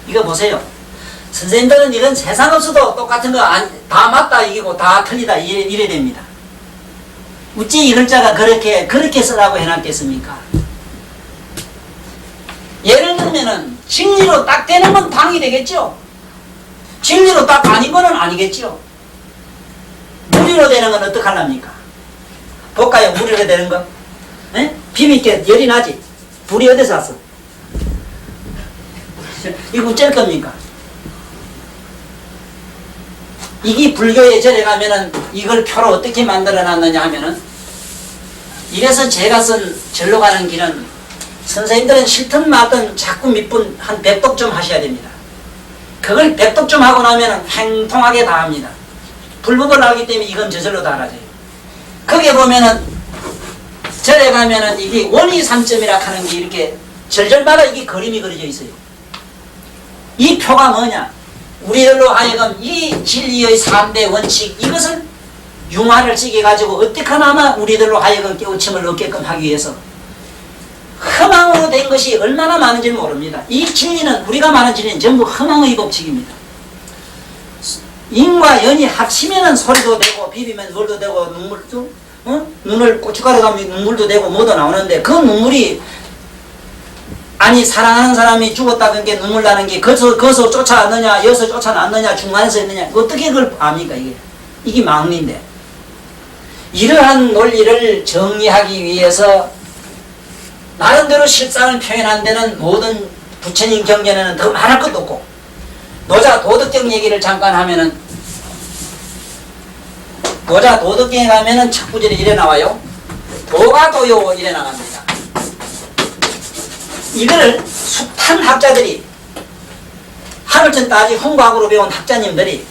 이거 보세요. 선생님들은 이건 세상 없어도 똑같은 거 다 맞다 이기고 다 틀리다 이래 됩니다. 어찌 이 글자가 그렇게 쓰라고 해놨겠습니까? 예를 들면은 진리로 딱 되는 건 당이 되겠죠. 진리로 딱 아닌 거는 아니겠죠. 무리로 되는 건 어떡하랍니까? 볼까요? 무리로 되는 거. 에? 비밀게 열이 나지? 불이 어디서 왔어? 이거 어쩔 겁니까? 이게 불교의 절에 가면은 이걸 표로 어떻게 만들어 놨느냐 하면은, 이래서 제가 쓴 절로 가는 길은 선생님들은 싫든 말든 자꾸 몇 분 한 100독 좀 하셔야 됩니다. 그걸 100독 좀 하고 나면은 행통하게 다 합니다. 불법을 하기 때문에 이건 저절로 다 알아져요. 거기에 보면은 절에 가면은 이게 원위 3점이라 하는 게 이렇게 절절마다 이게 그림이 그려져 있어요. 이 표가 뭐냐? 우리들로 하여금 이 진리의 3대 원칙, 이것을 융화를 시켜가지고 어떻게나마 우리들로 하여금 깨우침을 얻게끔 하기 위해서 흠앙으로 된 것이 얼마나 많은지는 모릅니다. 이 진리는, 우리가 말하는 진리는 전부 흠앙의 법칙입니다. 인과 연이 합치면은 소리도 되고 비비면 물도 되고 눈물도, 눈을 고춧가루 가면 눈물도 되고 뭐도 나오는데, 그 눈물이 아니 사랑하는 사람이 죽었다는 게 눈물 나는 게 거기서 쫓아왔느냐 여기서 쫓아놨느냐 중간에서 했느냐, 어떻게 그걸 압니까? 이게 망리인데, 이러한 논리를 정리하기 위해서 나름대로 실상을 표현한 데는 모든 부처님 경전에는 더 말할 것도 없고, 노자 도덕경 얘기를 잠깐 하면은, 노자 도덕경에 가면은 첫 구절에 이래 나와요. 도가도요 이래 나갑니다. 이거를 숱한 학자들이, 하늘천 따지 홍과학으로 배운 학자님들이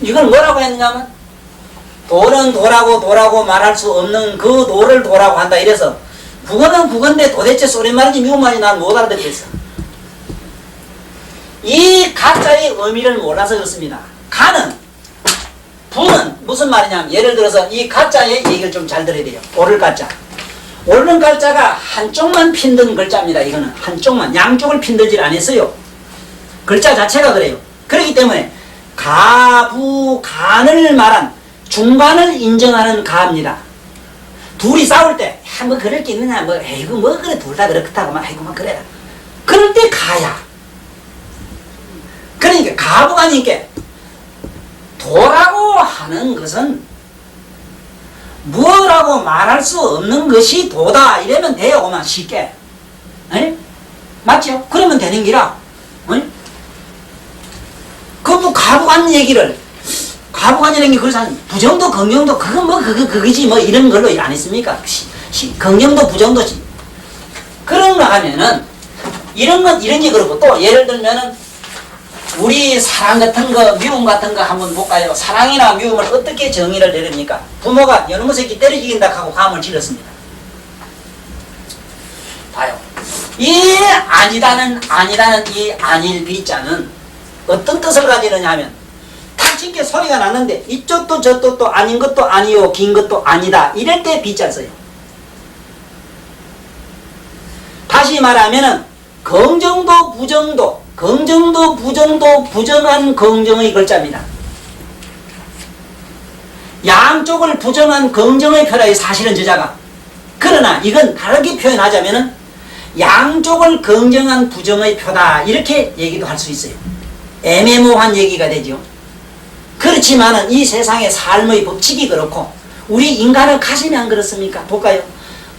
이걸 뭐라고 했느냐면, 도는 도라고 말할 수 없는 그 도를 도라고 한다 이래서, 국어는 국어인데 도대체 소리말인지 미국말인지 난 못 알아듣겠어. 이 가짜의 의미를 몰라서 그렇습니다. 가는, 부는 무슨 말이냐면, 예를 들어서 이 가짜의 얘기를 좀 잘 들어야 돼요. 오를 가짜. 오르는 글자가 한쪽만 핀든 글자입니다. 이거는 한쪽만, 양쪽을 핀들질 않았어요. 글자 자체가 그래요. 그렇기 때문에 가부간을 말한 중간을 인정하는 가입니다. 둘이 싸울 때, 뭐 그럴 게 있느냐, 뭐 에이구 뭐 그래 둘 다 그렇다고 막 에이구 막 그래라. 그럴 때 가야. 그러니까 가부간이니까 도라고 하는 것은 무엇라고 말할 수 없는 것이 도다 이러면 돼요. 그만 쉽게. 에? 맞죠? 그러면 되는 기라. 그 가부간 얘기를, 가부간이라는 게 그래서 부정도 긍정도 그건 뭐 그거지 뭐 이런 걸로 안 했습니까? 긍정도 부정도 그런가 하면은 이런 게 그렇고, 또 예를 들면은 우리 사랑 같은 거, 미움 같은 거 한번 볼까요? 사랑이나 미움을 어떻게 정의를 내립니까? 부모가 여놈의 새끼 때려 죽인다 하고 감을 질렀습니다. 봐요. 이 아니다는 이 아닐 비자는 어떤 뜻을 가지느냐 하면, 탁친게 소리가 났는데 이쪽도 저쪽도 아닌 것도 아니요 긴 것도 아니다 이럴 때 비자 써요. 다시 말하면은 긍정도 부정도 부정한 긍정의 글자입니다. 양쪽을 부정한 긍정의 표라의 사실은 저자가. 그러나 이건 다르게 표현하자면은 양쪽을 긍정한 부정의 표다 이렇게 얘기도 할 수 있어요. 애매모호한 얘기가 되죠. 그렇지만은 이 세상의 삶의 법칙이 그렇고, 우리 인간의 가슴이 안 그렇습니까? 볼까요?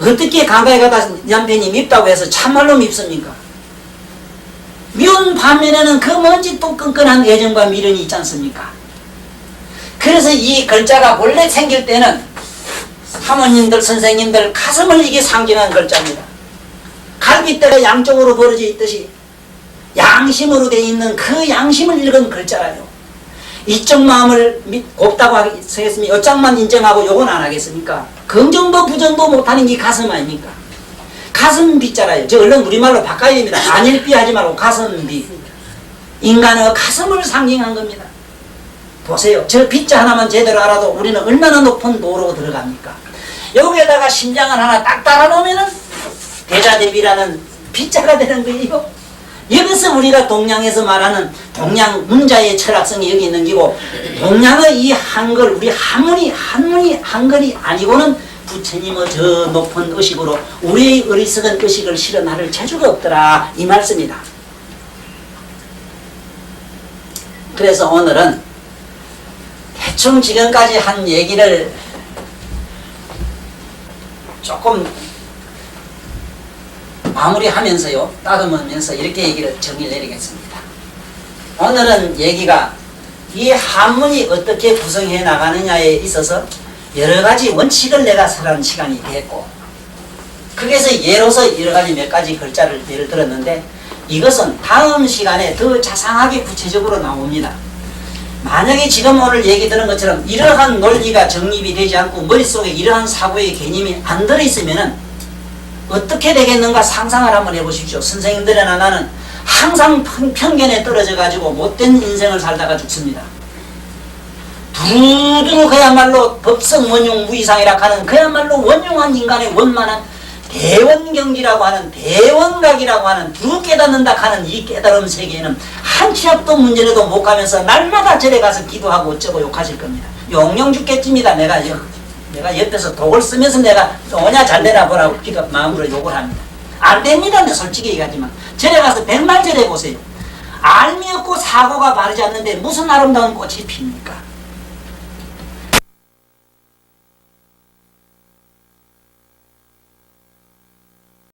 어떻게 강가에 가다 남편이 밉다고 해서 참말로 밉습니까? 미운 반면에는 그 뭔지 또 끈끈한 애정과 미련이 있지 않습니까? 그래서 이 글자가 원래 생길 때는 사모님들, 선생님들 가슴을 이게 상징하는 글자입니다. 갈빗대가 양쪽으로 벌어져 있듯이 양심으로 되어 있는 그 양심을 읽은 글자라요. 이쪽 마음을 곱다고 하겠으면 이쪽만 인정하고 요건 안 하겠습니까? 긍정도 부정도 못하는 게 가슴 아닙니까? 가슴 비자라요. 저 얼른 우리말로 바꿔야 됩니다. 안일비 하지 말고 가슴비. 인간의 가슴을 상징한 겁니다. 보세요. 저 비자 하나만 제대로 알아도 우리는 얼마나 높은 도로 들어갑니까? 여기에다가 심장을 하나 딱 달아놓으면은 대자대비라는 비자가 되는 거예요. 여기서 우리가 동양에서 말하는 동양 문자의 철학성이 여기 있는 기고, 동양의 이 한글, 우리 한글이 아니고는 부처님의 저 높은 의식으로 우리의 어리석은 의식을 실현할 재주가 없더라, 이 말씀이다. 그래서 오늘은 대충 지금까지 한 얘기를 조금 마무리하면서요, 따듬으면서 이렇게 얘기를 정리를 내리겠습니다. 오늘은 얘기가 이 한문이 어떻게 구성해 나가느냐에 있어서 여러 가지 원칙을 내가 설하는 시간이 됐고, 거기서 예로서 여러 가지 몇 가지 글자를 예를 들었는데, 이것은 다음 시간에 더 자상하게 구체적으로 나옵니다. 만약에 지금 오늘 얘기 들은 것처럼 이러한 논리가 정립이 되지 않고 머릿속에 이러한 사고의 개념이 안 들어있으면은 어떻게 되겠는가 상상을 한번 해보십시오. 선생님들이나 나는 항상 편견에 떨어져 가지고 못된 인생을 살다가 죽습니다. 두루두루 그야말로 법성 원흉 무이상이라 하는 그야말로 원흉한 인간의 원만한 대원경지라고 하는 대원각이라고 하는 두루 깨닫는다 하는 이 깨달음 세계에는 한 치 앞도 문제라도 못 가면서 날마다 절에 가서 기도하고 어쩌고 욕하실 겁니다. 용용 죽겠습니다. 내가 옆에서 독을 쓰면서 내가 오냐 잘되나 보라고 마음으로 욕을 합니다. 안 됩니다. 내 솔직히 얘기하지만 절에 가서 백만 절해 보세요. 알미 없고 사고가 바르지 않는데 무슨 아름다운 꽃이 핍니까?